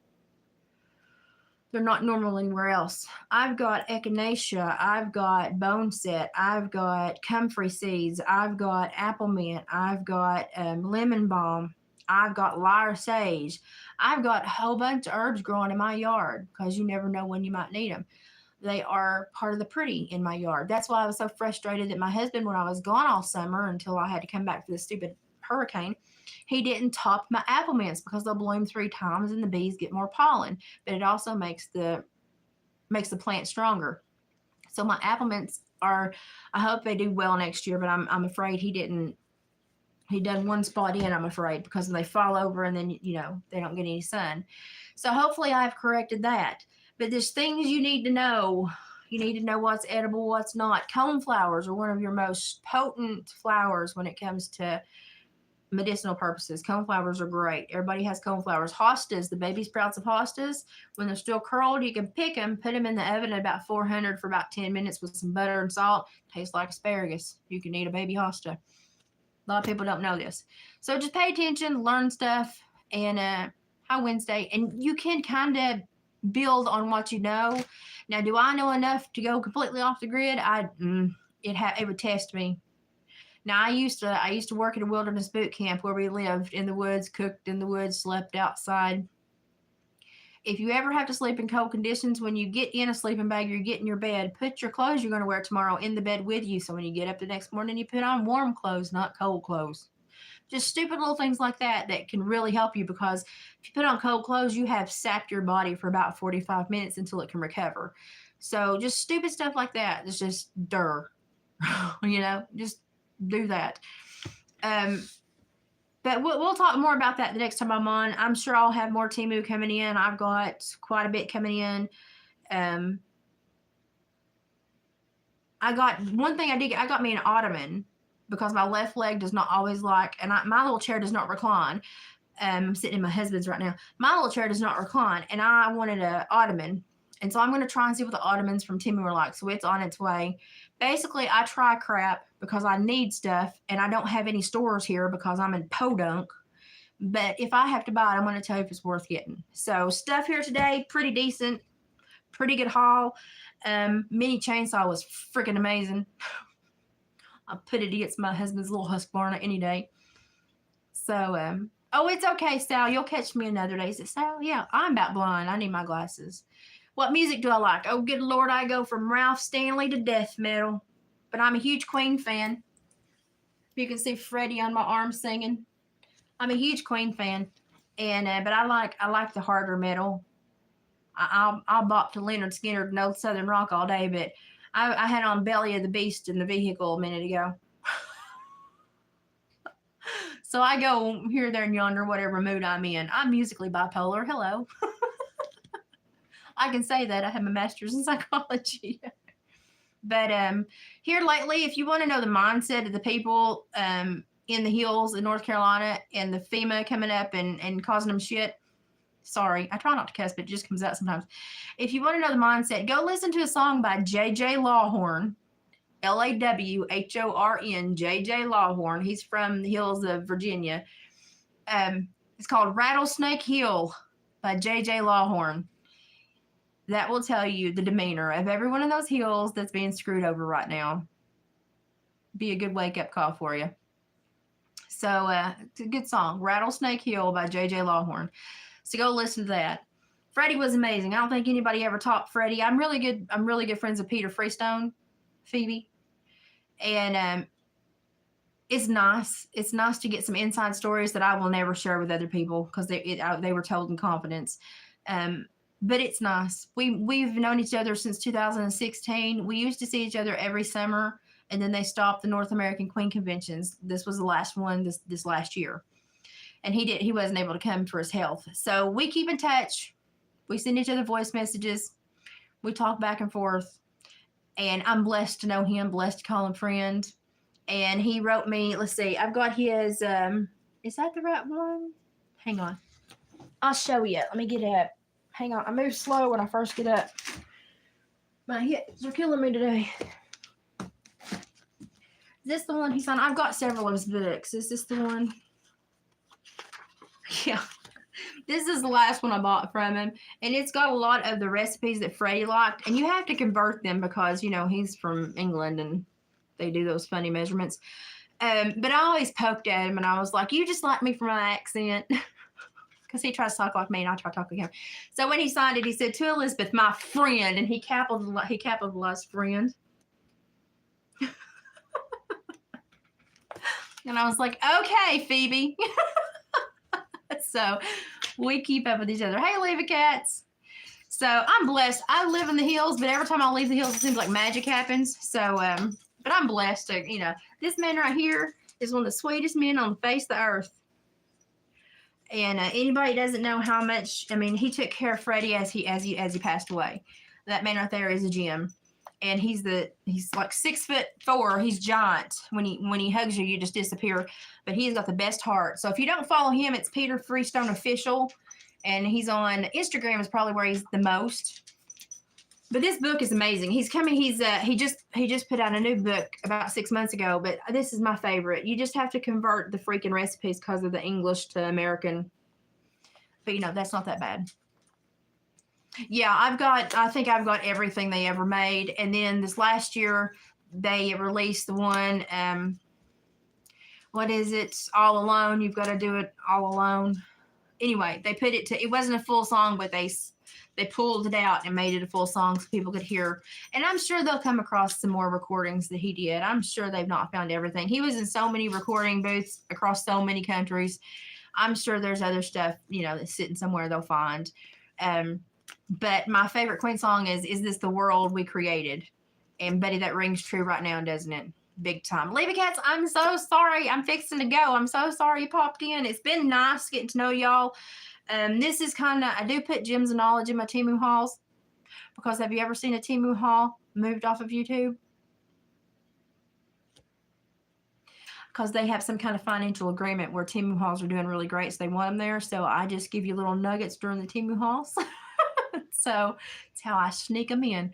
they're not normal anywhere else. I've got echinacea. I've got bone set. I've got comfrey seeds. I've got apple mint. I've got lemon balm. I've got lyre sage. I've got a whole bunch of herbs growing in my yard, because you never know when you might need them. They are part of the pretty in my yard. That's why I was so frustrated that my husband, when I was gone all summer until I had to come back for the stupid hurricane, he didn't top my apple mints, because they'll bloom 3 times and the bees get more pollen. But it also makes the plant stronger. So my apple mints I hope they do well next year, but I'm afraid he didn't. He done one spot in, I'm afraid, because they fall over and then, they don't get any sun. So hopefully I've corrected that. But there's things you need to know. You need to know what's edible, what's not. Coneflowers are one of your most potent flowers when it comes to medicinal purposes. Coneflowers are great. Everybody has coneflowers. Hostas, the baby sprouts of hostas, when they're still curled, you can pick them, put them in the oven at about 400 for about 10 minutes with some butter and salt. Tastes like asparagus. You can eat a baby hosta. A lot of people don't know this. So just pay attention, learn stuff, and hi Wednesday. And you can kind of build on what you know. Now, do I know enough to go completely off the grid? It would test me. Now, I used to work at a wilderness boot camp where we lived in the woods, cooked in the woods, slept outside. If you ever have to sleep in cold conditions, when you get in a sleeping bag, you get in your bed, put your clothes you're going to wear tomorrow in the bed with you. So when you get up the next morning, you put on warm clothes, not cold clothes. Just stupid little things like that can really help you, because if you put on cold clothes, you have sapped your body for about 45 minutes until it can recover. So just stupid stuff like that. It's just just do that. But we'll talk more about that the next time I'm on. I'm sure I'll have more Temu coming in. I've got quite a bit coming in. I got one thing I got me an ottoman, because my left leg does not always and my little chair does not recline. I'm sitting in my husband's right now. My little chair does not recline, and I wanted an ottoman. And so I'm going to try and see what the ottomans from Temu are like. So it's on its way. Basically, I try crap because I need stuff, and I don't have any stores here because I'm in Podunk. But if I have to buy it, I'm going to tell you if it's worth getting. So stuff here today, pretty decent, pretty good haul. Mini chainsaw was freaking amazing. I'll put it against my husband's little Husqvarna any day. So, oh, it's okay, Sal. You'll catch me another day. Is it Sal? Yeah, I'm about blind. I need my glasses. What music do I like? Oh, good Lord, I go from Ralph Stanley to death metal. But I'm a huge Queen fan. You can see Freddie on my arm singing. I'm a huge Queen fan. And but I like the harder metal. I'll bop to Leonard Skinner and old Southern rock all day, but I had on Belly of the Beast in the vehicle a minute ago. So I go here, there, and yonder, whatever mood I'm in. I'm musically bipolar. Hello. I can say that. I have my master's in psychology. But here lately, if you want to know the mindset of the people in the hills in North Carolina and the FEMA coming up and causing them shit, sorry, I try not to cuss, but it just comes out sometimes. If you want to know the mindset, go listen to a song by J.J. Lawhorn, Lawhorn, J.J. Lawhorn. He's from the hills of Virginia. It's called Rattlesnake Hill by J.J. Lawhorn. That will tell you the demeanor of every one of those hills that's being screwed over right now. Be a good wake-up call for you. So it's a good song, Rattlesnake Hill by J.J. Lawhorn. So go listen to that. Freddie was amazing. I don't think anybody ever topped Freddie. I'm really good friends with Peter Freestone, Phoebe. And it's nice. It's nice to get some inside stories that I will never share with other people because they were told in confidence. But it's nice. We've known each other since 2016. We used to see each other every summer, and then they stopped the North American Queen Conventions. This was the last one this last year. And he wasn't able to come for his health. So we keep in touch. We send each other voice messages. We talk back and forth. And I'm blessed to know him, blessed to call him friend. And he wrote me, let's see, I've got his, is that the right one? Hang on. I'll show you. Let me get up. Hang on. I move slow when I first get up. My hips are killing me today. Is this the one he signed? I've got several of his books. Is this the one? Yeah. This is the last one I bought from him. And it's got a lot of the recipes that Freddie liked. And you have to convert them because, he's from England and they do those funny measurements. But I always poked at him and I was like, you just like me for my accent. Because he tries to talk like me and I try to talk like him. So when he signed it, he said, to Elizabeth, my friend. And he capitalized friend. And I was like, okay, Phoebe. So we keep up with each other. Hey, Leva Cats. So I'm blessed. I live in the hills, but every time I leave the hills, it seems like magic happens. So, but I'm blessed to, this man right here is one of the sweetest men on the face of the earth. And anybody doesn't know how much, he took care of Freddie as he passed away. That man right there is a gem. And he's like 6'4". He's giant. When he hugs you, you just disappear. But he's got the best heart. So if you don't follow him, it's Peter Freestone Official, and he's on Instagram is probably where he's the most. But this book is amazing. He's coming. He just put out a new book about 6 months ago. But this is my favorite. You just have to convert the freaking recipes because of the English to American. But that's not that bad. Yeah, I think I've got everything they ever made. And then this last year, they released the one, what is it? All Alone. You've got to do it all alone. Anyway, they put it it wasn't a full song, but they pulled it out and made it a full song so people could hear. And I'm sure they'll come across some more recordings that he did. I'm sure they've not found everything. He was in so many recording booths across so many countries. I'm sure there's other stuff, that's sitting somewhere they'll find. But my favorite Queen song is This the World We Created? And Betty, that rings true right now, doesn't it? Big time. Leva Cats, I'm so sorry. I'm fixing to go. I'm so sorry you popped in. It's been nice getting to know y'all. This is I do put gems of knowledge in my Temu hauls. Because have you ever seen a Temu haul moved off of YouTube? Because they have some kind of financial agreement where Temu hauls are doing really great, so they want them there. So I just give you little nuggets during the Temu hauls. So it's how I sneak them in.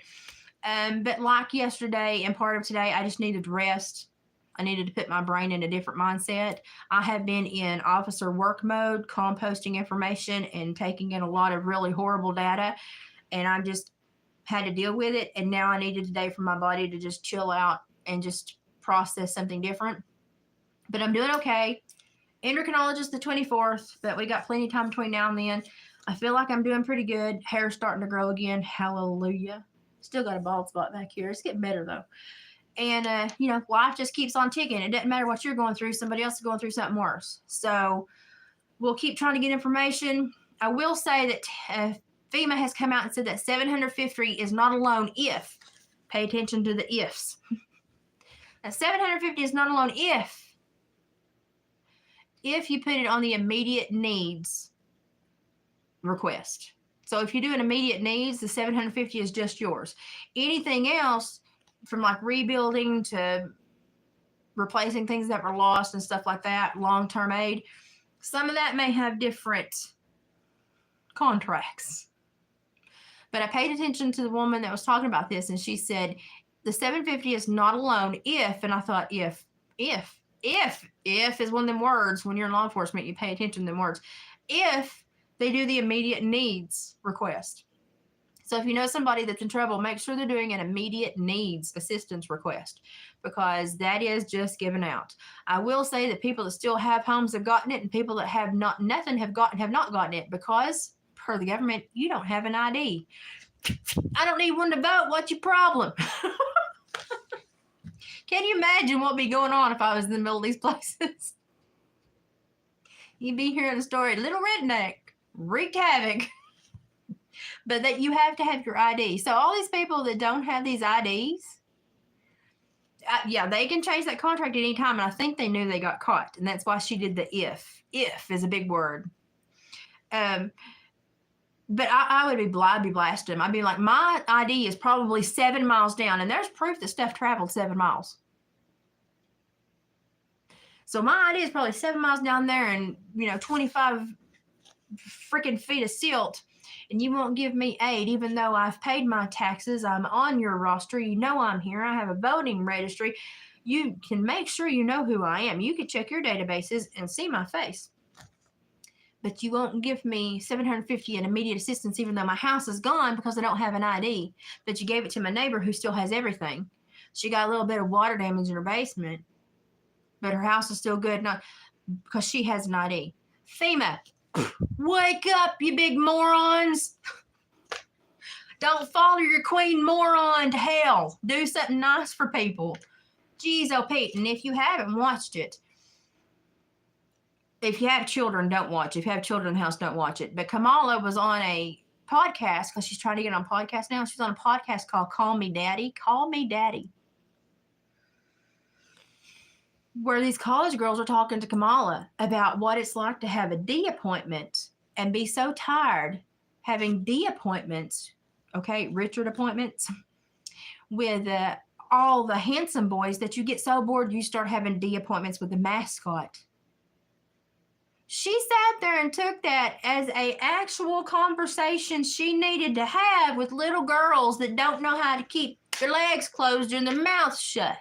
But like yesterday and part of today, I just needed rest. I needed to put my brain in a different mindset. I have been in officer work mode, composting information and taking in a lot of really horrible data. And I just had to deal with it. And now I needed today for my body to just chill out and just process something different. But I'm doing okay. Endocrinologist the 24th, but we got plenty of time between now and then. I feel like I'm doing pretty good. Hair's starting to grow again. Hallelujah. Still got a bald spot back here. It's getting better though. And, life just keeps on ticking. It doesn't matter what you're going through. Somebody else is going through something worse. So we'll keep trying to get information. I will say that FEMA has come out and said that 750 is not a loan if. Pay attention to the ifs. Now, 750 is not a loan if you put it on the immediate needs request. So if you do an immediate needs, the 750 is just yours. Anything else, from like rebuilding to replacing things that were lost and stuff like that, long-term aid, some of that may have different contracts. But I paid attention to the woman that was talking about this, and she said the 750 is not a loan if, and I thought if is one of them words. When you're in law enforcement, you pay attention to them words. If they do the immediate needs request. So if you know somebody that's in trouble, make sure they're doing an immediate needs assistance request, because that is just given out. I will say that people that still have homes have gotten it, and people that have nothing have not gotten it, because per the government, you don't have an ID. I don't need one to vote. What's your problem? Can you imagine what would be going on if I was in the middle of these places? You'd be hearing the story, little redneck wreaked havoc. But that you have to have your ID. So all these people that don't have these IDs, yeah, they can change that contract at any time. And I think they knew they got caught. And that's why she did the if. If is a big word. But I'd be blasting them. I'd be like, my ID is probably 7 miles down. And there's proof that stuff traveled 7 miles. So my ID is probably 7 miles down there and, 25 freaking feet of silt. And you won't give me aid, even though I've paid my taxes. I'm on your roster. You know I'm here. I have a voting registry. You can make sure you know who I am. You can check your databases and see my face. But you won't give me $750 in immediate assistance, even though my house is gone because I don't have an ID. But you gave it to my neighbor who still has everything. She got a little bit of water damage in her basement, but her house is still good, not because she has an ID. FEMA, wake up, you big morons. Don't follow your queen moron to hell. Do something nice for people. Jeez, oh, Pete, and if you haven't watched it, if you have children, don't watch it. If you have children in the house, don't watch it. But Kamala was on a podcast, because she's trying to get on a podcast now. She's on a podcast called Call Me Daddy. Call Me Daddy. Where these college girls are talking to Kamala about what it's like to have a D appointment and be so tired having D appointments, okay, Richard appointments, with all the handsome boys that you get so bored you start having D appointments with the mascot. She sat there and took that as a actual conversation she needed to have with little girls that don't know how to keep their legs closed and their mouths shut.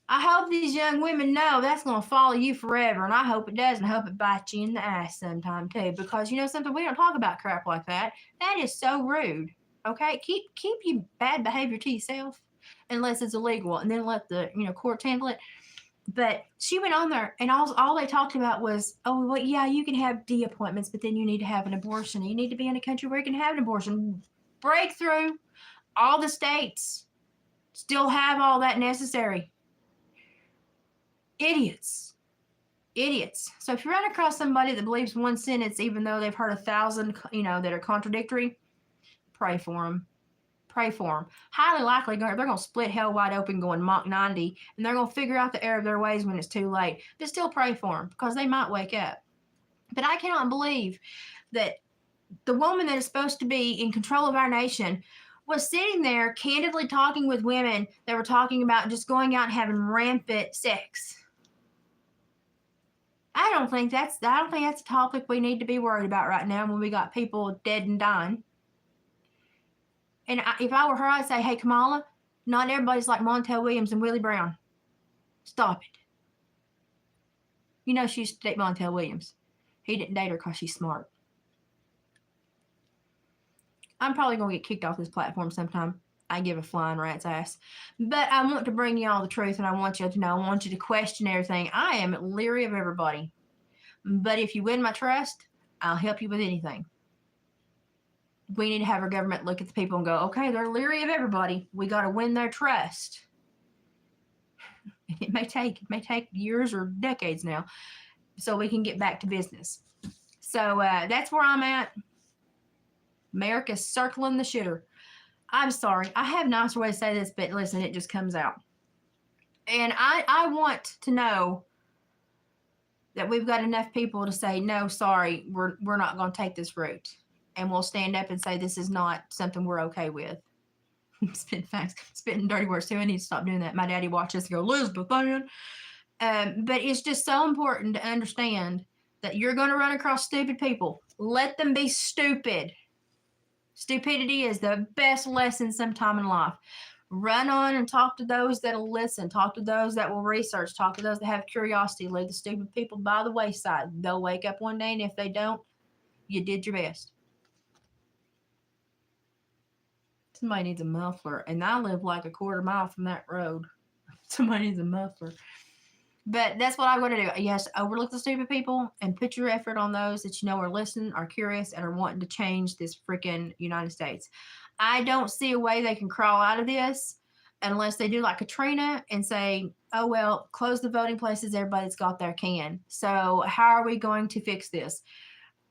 I hope these young women know that's going to follow you forever, and I hope it does, and I hope it bites you in the ass sometime too, because you know something, we don't talk about crap like that. That is so rude. Okay, keep your bad behavior to yourself unless it's illegal, and then let the courts handle it. But she went on there, and all they talked about was, oh, well, yeah, you can have D appointments, but then you need to have an abortion. You need to be in a country where you can have an abortion. Breakthrough. All the states still have all that necessary. Idiots. So if you run across somebody that believes one sentence, even though they've heard 1,000, that are contradictory, pray for them. Highly likely, they're going to split hell wide open going Mach 90, and they're going to figure out the error of their ways when it's too late. But still pray for them, because they might wake up. But I cannot believe that the woman that is supposed to be in control of our nation was sitting there candidly talking with women that were talking about just going out and having rampant sex. I don't think that's a topic we need to be worried about right now when we got people dead and dying. And if I were her, I'd say, hey, Kamala, not everybody's like Montel Williams and Willie Brown. Stop it. She used to date Montel Williams. He didn't date her because she's smart. I'm probably going to get kicked off this platform sometime. I give a flying rat's ass. But I want to bring you all the truth, and I want you to know, I want you to question everything. I am leery of everybody. But if you win my trust, I'll help you with anything. We need to have our government look at the people and go, okay, they're leery of everybody. We got to win their trust. It may take years or decades now. so we can get back to business. So that's where I'm at. America's circling the shitter. I'm sorry. I have nicer way to say this, but listen, it just comes out. And I want to know that we've got enough people to say, no, sorry, we're not going to take this route. And we'll stand up and say, this is not something we're okay with. Spitting facts, spitting dirty words too. I need to stop doing that. My daddy watches and go, Elizabeth, man. But it's just so important to understand that you're going to run across stupid people. Let them be stupid. Stupidity is the best lesson sometime in life. Run on and talk to those that'll listen. Talk to those that will research. Talk to those that have curiosity. Leave the stupid people by the wayside. They'll wake up one day, and if they don't, you did your best. Somebody needs a muffler, and I live like a quarter mile from that road. Somebody needs a muffler. But that's what I'm going to do. Yes, overlook the stupid people and put your effort on those that you know are listening, are curious, and are wanting to change this freaking United States. I don't see a way they can crawl out of this unless they do like Katrina and say, oh, well, close the voting places. Everybody's got their can. So how are we going to fix this?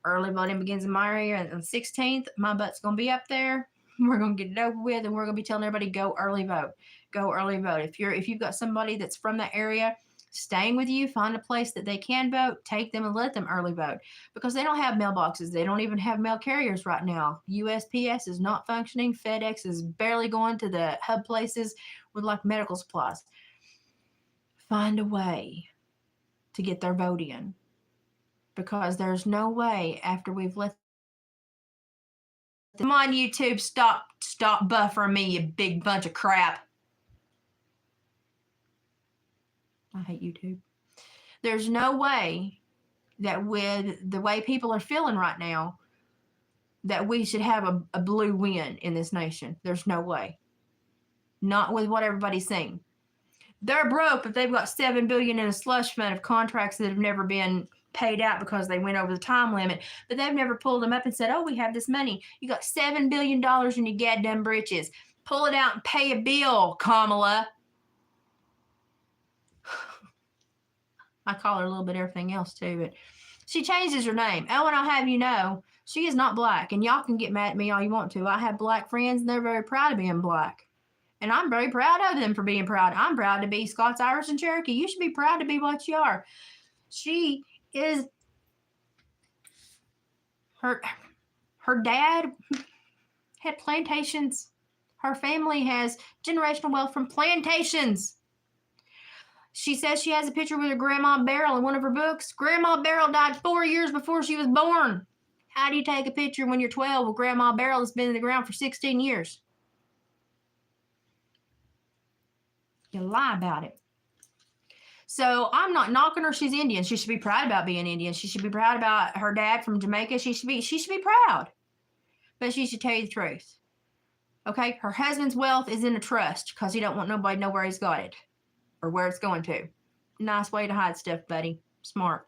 Early voting begins in my area on the 16th. My butt's going to be up there. We're going to get it over with, and we're going to be telling everybody, go early vote. Go early vote. If you've got somebody that's from that area staying with you, find a place that they can vote, take them and let them early vote, because they don't have mailboxes. They don't even have mail carriers right now. USPS is not functioning. FedEx is barely going to the hub places with like medical supplies. Find a way to get their vote in, because there's no way after we've let them on YouTube, stop buffering me, you big bunch of crap. I hate YouTube. There's no way that with the way people are feeling right now, that we should have a blue win in this nation. There's no way. Not with what everybody's saying. They're broke, but they've got $7 billion in a slush fund of contracts that have never been paid out because they went over the time limit. But they've never pulled them up and said, oh, we have this money. You got $7 billion in your goddamn britches. Pull it out and pay a bill, Kamala. I call her a little bit everything else too, but she changes her name. Oh, and I'll have you know, she is not black. And y'all can get mad at me all you want to. I have black friends, and they're very proud of being black. And I'm very proud of them for being proud. I'm proud to be Scots, Irish, and Cherokee. You should be proud to be what you are. She is, her dad had plantations. Her family has generational wealth from plantations. She says she has a picture with her Grandma Beryl in one of her books. Grandma Beryl died 4 years before she was born. How do you take a picture when you're 12 with Grandma Beryl that's been in the ground for 16 years? You lie about it. So I'm not knocking her. She's Indian. She should be proud about being Indian. She should be proud about her dad from Jamaica. She should be proud. But she should tell you the truth. Okay? Her husband's wealth is in a trust because he don't want nobody to know where he's got it or where it's going to. Nice way to hide stuff, buddy. Smart.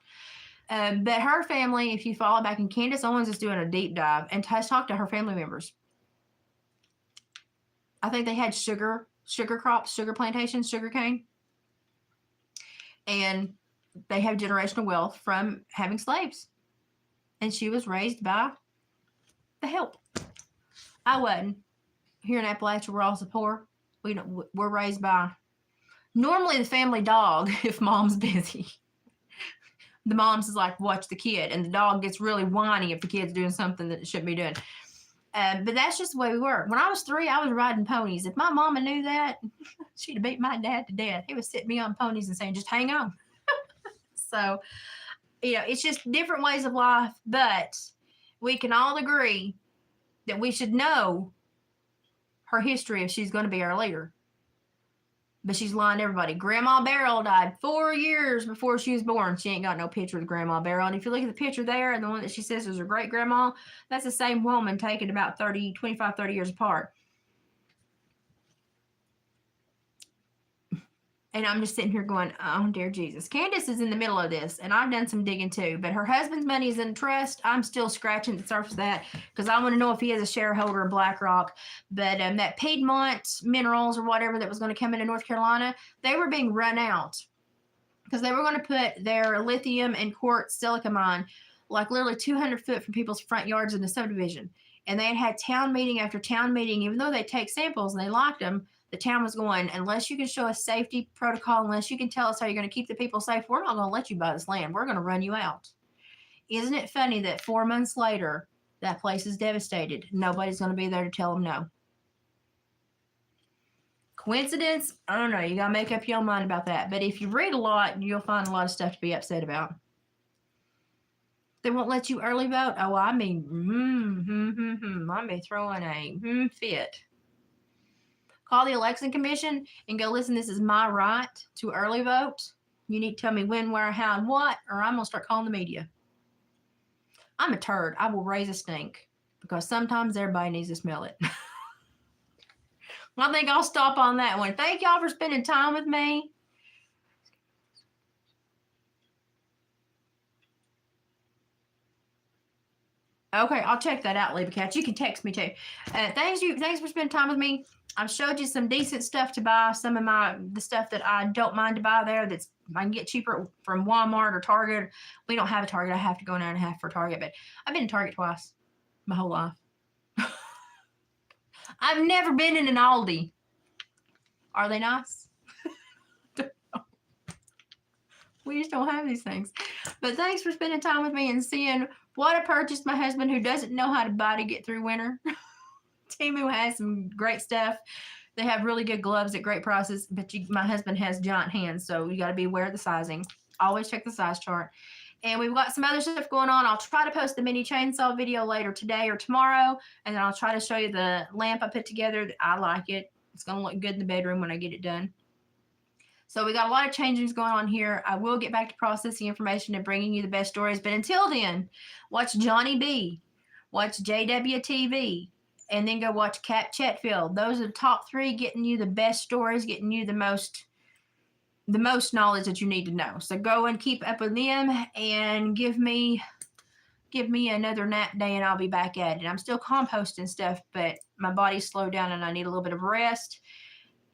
But her family, if you follow back, and Candace Owens is doing a deep dive and has talked to her family members. I think they had sugar crops, sugar plantations, sugar cane. And they have generational wealth from having slaves. And she was raised by the help. I wasn't. Here in Appalachia, we're also poor. We're raised by normally the family dog if mom's busy. The mom's is like, watch the kid. And the dog gets really whiny if the kid's doing something that it shouldn't be doing. But that's just the way we were. When I was 3, I was riding ponies. If my mama knew that, she'd have beat my dad to death. He was sitting me on ponies and saying, just hang on. So, it's just different ways of life. But we can all agree that we should know her history if she's going to be our leader. But she's lying to everybody. Grandma Beryl died 4 years before she was born. She ain't got no picture of Grandma Beryl. And if you look at the picture there, and the one that she says was her great-grandma, that's the same woman taken about 25, 30 years apart. And I'm just sitting here going, oh, dear Jesus. Candace is in the middle of this, and I've done some digging too. But her husband's money is in trust. I'm still scratching the surface of that because I want to know if he is a shareholder of BlackRock. But that Piedmont Minerals or whatever that was going to come into North Carolina, they were being run out because they were going to put their lithium and quartz silica mine like literally 200 foot from people's front yards in the subdivision. And they had town meeting after town meeting, even though they take samples and they liked them, the town was going, unless you can show a safety protocol, unless you can tell us how you're going to keep the people safe, we're not going to let you buy this land. We're going to run you out. Isn't it funny that 4 months later, that place is devastated? Nobody's going to be there to tell them no. Coincidence? I don't know. You got to make up your own mind about that. But if you read a lot, you'll find a lot of stuff to be upset about. They won't let you early vote? Oh, I mean, I may throwing a fit. Call the election commission and go, listen, this is my right to early vote. You need to tell me when, where, how, and what, or I'm going to start calling the media. I'm a turd. I will raise a stink because sometimes everybody needs to smell it. I think I'll stop on that one. Thank y'all for spending time with me. Okay, I'll check that out, Libby Cat. You can text me too. Thanks for spending time with me. I've showed you some decent stuff to buy. Some of the stuff that I don't mind to buy there that's I can get cheaper from Walmart or Target. We don't have a Target. I have to go an hour and a half for Target, but I've been to Target twice my whole life. I've never been in an Aldi. Are they nice? We just don't have these things. But thanks for spending time with me and seeing what I purchased my husband who doesn't know how to buy to get through winter. Temu has some great stuff. They have really good gloves at great prices, but my husband has giant hands, so you got to be aware of the sizing. Always check the size chart. And we've got some other stuff going on. I'll try to post the mini chainsaw video later today or tomorrow, and then I'll try to show you the lamp I put together. I like it. It's going to look good in the bedroom when I get it done. So we got a lot of changes going on here. I will get back to processing information and bringing you the best stories. But until then, watch Johnny B, watch JWTV, and then go watch Cap Chetfield. Those are the top 3 getting you the best stories, getting you the most knowledge that you need to know. So go and keep up with them and give me another nap day and I'll be back at it. I'm still composting stuff, but my body's slowed down and I need a little bit of rest.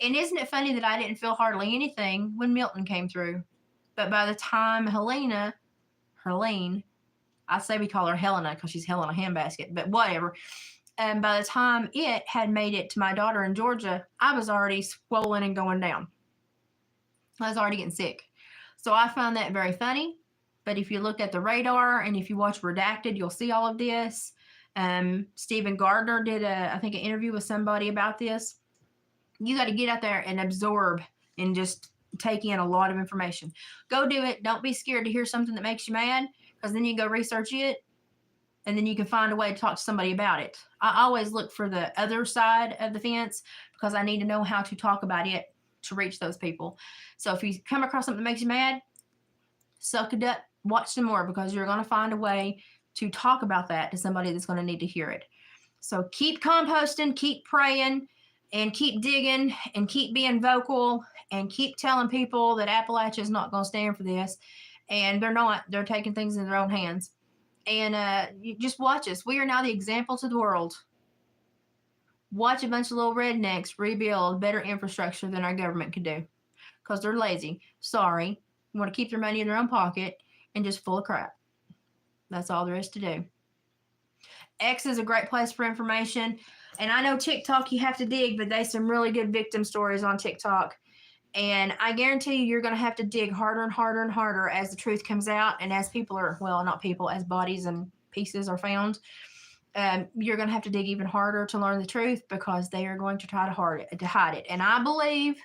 And isn't it funny that I didn't feel hardly anything when Milton came through? But by the time Helene, I say we call her Helena because she's Helena Handbasket, but whatever. And by the time it had made it to my daughter in Georgia, I was already swollen and going down. I was already getting sick. So I find that very funny. But if you look at the radar and if you watch Redacted, you'll see all of this. Stephen Gardner did, I think, an interview with somebody about this. You got to get out there and absorb and just take in a lot of information. Go do it. Don't be scared to hear something that makes you mad, because then you go research it and then you can find a way to talk to somebody about it. I always look for the other side of the fence because I need to know how to talk about it to reach those people. So if you come across something that makes you mad, suck it up, watch some more, because you're going to find a way to talk about that to somebody that's going to need to hear it. So keep composting, keep praying, and keep digging and keep being vocal and keep telling people that Appalachia is not going to stand for this. And they're not. They're taking things in their own hands. And you just watch us. We are now the example to the world. Watch a bunch of little rednecks rebuild better infrastructure than our government could do because they're lazy. Sorry. You want to keep their money in their own pocket and just full of crap. That's all there is to do. X is a great place for information. And I know TikTok you have to dig, but there's some really good victim stories on TikTok. And I guarantee you're going to have to dig harder and harder and harder as the truth comes out and as people are, well, not people, as bodies and pieces are found. You're going to have to dig even harder to learn the truth because they are going to try to hide it. And I believe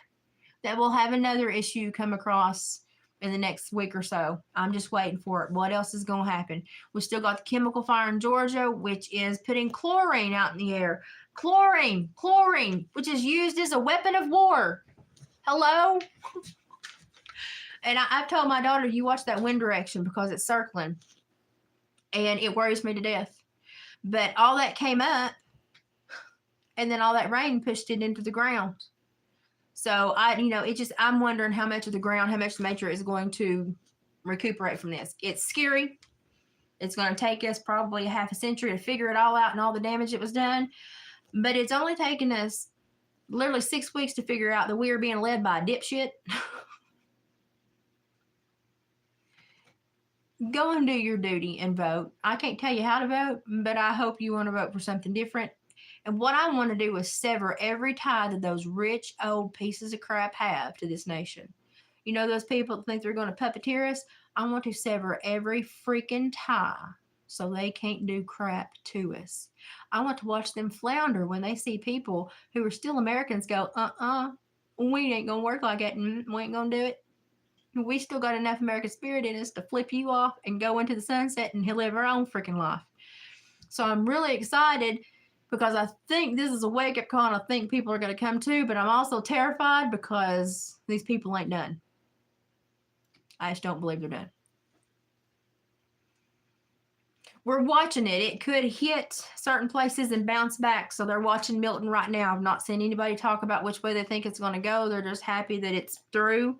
that we'll have another issue come across in the next week or so. I'm just waiting for it. What else is going to happen? We still got the chemical fire in Georgia, which is putting chlorine out in the air. Chlorine, which is used as a weapon of war. Hello? And I've told my daughter, you watch that wind direction because it's circling. And it worries me to death. But all that came up, and then all that rain pushed it into the ground. So I'm wondering how much of the ground, how much the nature is going to recuperate from this. It's scary. It's going to take us probably a half a century to figure it all out and all the damage that was done. But it's only taken us literally 6 weeks to figure out that we are being led by a dipshit. go and do your duty and vote. I can't tell you how to vote, but I hope you want to vote for something different. And what I want to do is sever every tie that those rich old pieces of crap have to this nation. You know, those people that think they're going to puppeteer us? I want to sever every freaking tie so they can't do crap to us. I want to watch them flounder when they see people who are still Americans go, we ain't going to work like that. We ain't going to do it. We still got enough American spirit in us to flip you off and go into the sunset and live our own freaking life. So I'm really excited because I think this is a wake-up call and I think people are going to come to, but I'm also terrified because these people ain't done. I just don't believe they're done. We're watching it. It could hit certain places and bounce back. So they're watching Milton right now. I've not seen anybody talk about which way they think it's going to go. They're just happy that it's through.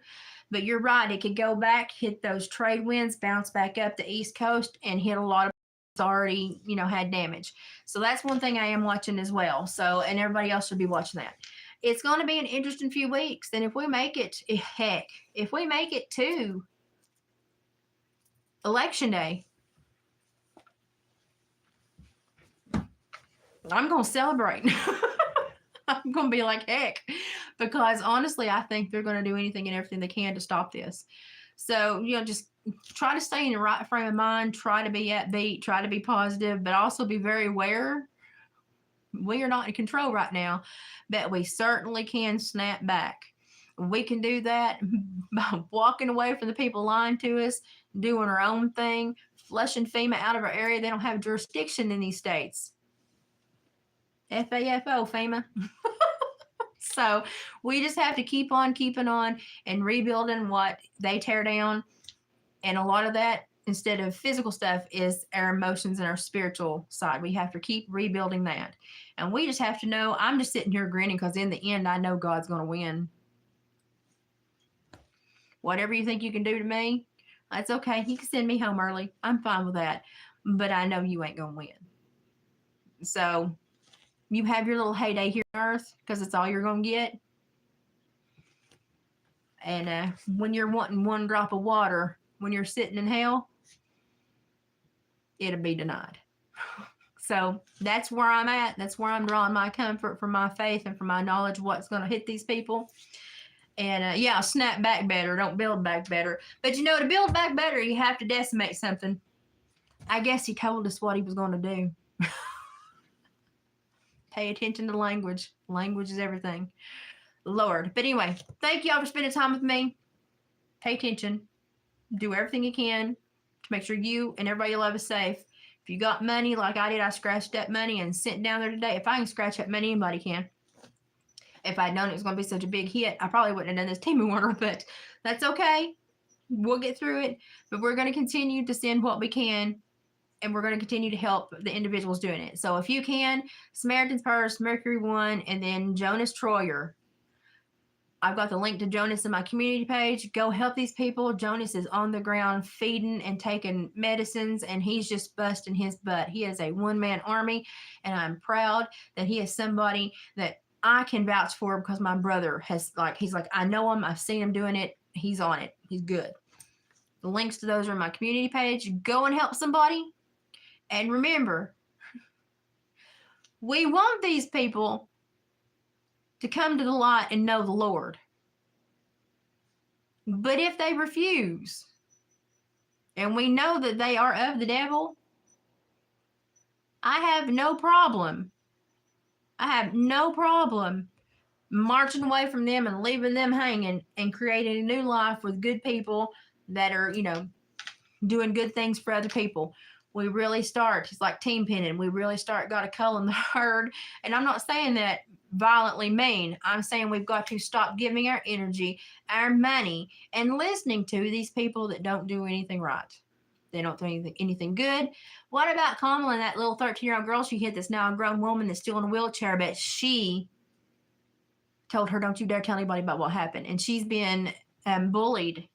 But you're right. It could go back, hit those trade winds, bounce back up the East Coast, and hit a lot of already, had damage. So that's one thing I am watching as well. So, and everybody else should be watching that. It's going to be an interesting few weeks. And if we make it, heck, if we make it to Election Day, I'm going to celebrate. I'm going to be like, heck, because honestly, I think they're going to do anything and everything they can to stop this. So, just try to stay in the right frame of mind, try to be upbeat, try to be positive, but also be very aware. We are not in control right now, but we certainly can snap back. We can do that by walking away from the people lying to us, doing our own thing, flushing FEMA out of our area. They don't have jurisdiction in these states. FAFO, FEMA. So we just have to keep on keeping on and rebuilding what they tear down. And a lot of that, instead of physical stuff, is our emotions and our spiritual side. We have to keep rebuilding that. And we just have to know, I'm just sitting here grinning because in the end, I know God's going to win. Whatever you think you can do to me, that's okay. You can send me home early. I'm fine with that. But I know you ain't going to win. So you have your little heyday here on earth because it's all you're going to get. And when you're wanting one drop of water, when you're sitting in hell, it'll be denied. So that's where I'm at. That's where I'm drawing my comfort from my faith and from my knowledge of what's going to hit these people. And snap back better. Don't build back better. But to build back better, you have to decimate something. I guess he told us what he was going to do. Pay attention to language. Language is everything. Lord. But anyway, thank y'all for spending time with me. Pay attention. Do everything you can to make sure you and everybody you love is safe. If you got money like I did, I scratched up money and sent down there today. If I can scratch up money, anybody can. If I'd known it was going to be such a big hit, I probably wouldn't have done this Temu order, but that's okay. We'll get through it. But we're going to continue to send what we can, and we're going to continue to help the individuals doing it. So if you can, Samaritan's Purse, Mercury One, and then Jonas Troyer. I've got the link to Jonas in my community page. Go help these people. Jonas is on the ground feeding and taking medicines, and he's just busting his butt. He is a one-man army, and I'm proud that he is somebody that I can vouch for because my brother he's like, I know him. I've seen him doing it. He's on it. He's good. The links to those are in my community page. Go and help somebody. And remember, we want these people to come to the light and know the Lord. But if they refuse, and we know that they are of the devil, I have no problem. I have no problem marching away from them and leaving them hanging and creating a new life with good people that are, doing good things for other people. We really start, it's like team pinning. We really got to cull in the herd. And I'm not saying that violently mean. I'm saying we've got to stop giving our energy, our money, and listening to these people that don't do anything right. They don't do anything good. What about Kamala and that little 13-year-old girl she hit that's now a grown woman that's still in a wheelchair, but she told her, don't you dare tell anybody about what happened. And she's been bullied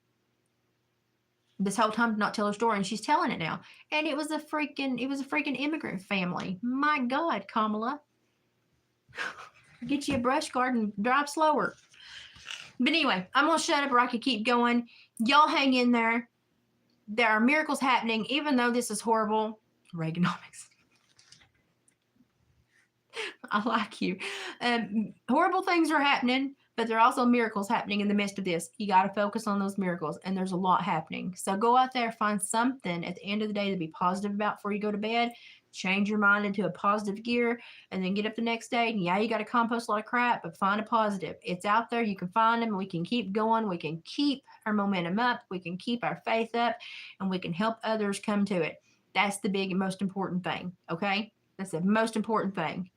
this whole time to not tell her story, and she's telling it now. And it was a freaking immigrant family. My God, Kamala. Get you a brush guard and drive slower. But anyway, I'm going to shut up or I could keep going. Y'all hang in there. there are miracles happening, even though this is horrible. Reaganomics. I like you. Horrible things are happening, but there are also miracles happening in the midst of this. You got to focus on those miracles, and there's a lot happening. So go out there, find something at the end of the day to be positive about before you go to bed. Change your mind into a positive gear, and then get up the next day. And yeah, you got to compost a lot of crap, but find a positive. It's out there. You can find them. We can keep going. We can keep our momentum up. We can keep our faith up, and we can help others come to it. That's the big and most important thing. Okay? That's the most important thing.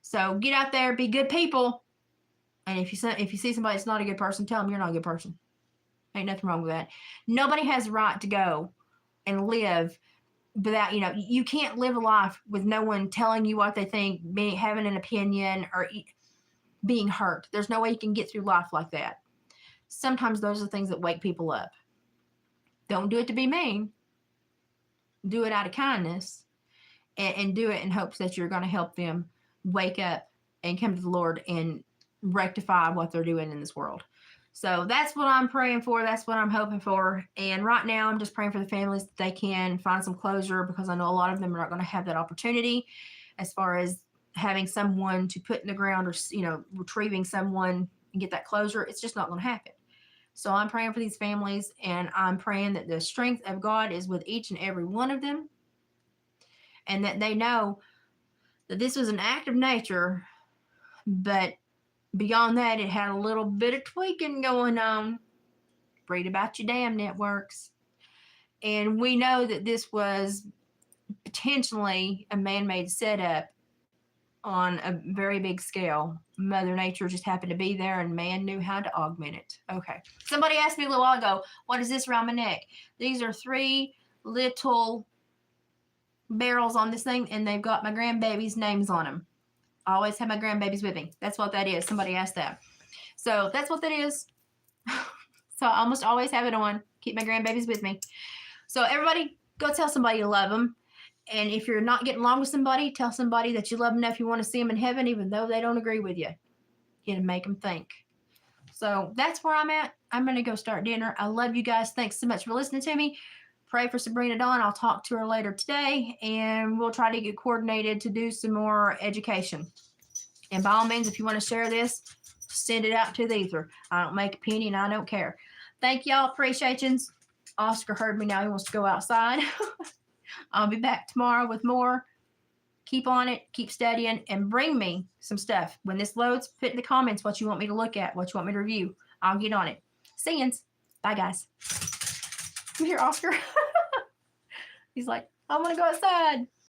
So get out there, be good people. And if you see somebody that's not a good person, tell them you're not a good person. Ain't nothing wrong with that. Nobody has the right to go and live without, you can't live a life with no one telling you what they think, having an opinion, or being hurt. There's no way you can get through life like that. Sometimes those are things that wake people up. Don't do it to be mean. Do it out of kindness, and do it in hopes that you're going to help them wake up and come to the Lord and rectify what they're doing in this world. So that's what I'm praying for. That's what I'm hoping for. And right now I'm just praying for the families that they can find some closure, because I know a lot of them are not going to have that opportunity as far as having someone to put in the ground, or, retrieving someone and get that closure. It's just not going to happen. So I'm praying for these families, and I'm praying that the strength of God is with each and every one of them, and that they know that this was an act of nature, but beyond that, it had a little bit of tweaking going on. Read about your damn networks. And we know that this was potentially a man-made setup on a very big scale. Mother Nature just happened to be there, and man knew how to augment it. Okay. Somebody asked me a little while ago, what is this around my neck? These are 3 little barrels on this thing, and they've got my grandbaby's names on them. I always have my grandbabies with me. That's what that is. Somebody asked that. So that's what that is. So I almost always have it on. Keep my grandbabies with me. So everybody, go tell somebody you love them. And if you're not getting along with somebody, tell somebody that you love them enough you want to see them in heaven, even though they don't agree with you. Get to make them think. So that's where I'm at. I'm going to go start dinner. I love you guys. Thanks so much for listening to me. Pray for Sabrina Dawn. I'll talk to her later today, and we'll try to get coordinated to do some more education. And by all means, if you want to share this, send it out to the ether. I don't make a penny, and I don't care. Thank y'all. Appreciate you. Oscar heard me now. He wants to go outside. I'll be back tomorrow with more. Keep on it. Keep studying, and bring me some stuff. When this loads, put in the comments what you want me to look at, what you want me to review. I'll get on it. See yous. Bye, guys. You hear Oscar? He's like, I want to go outside.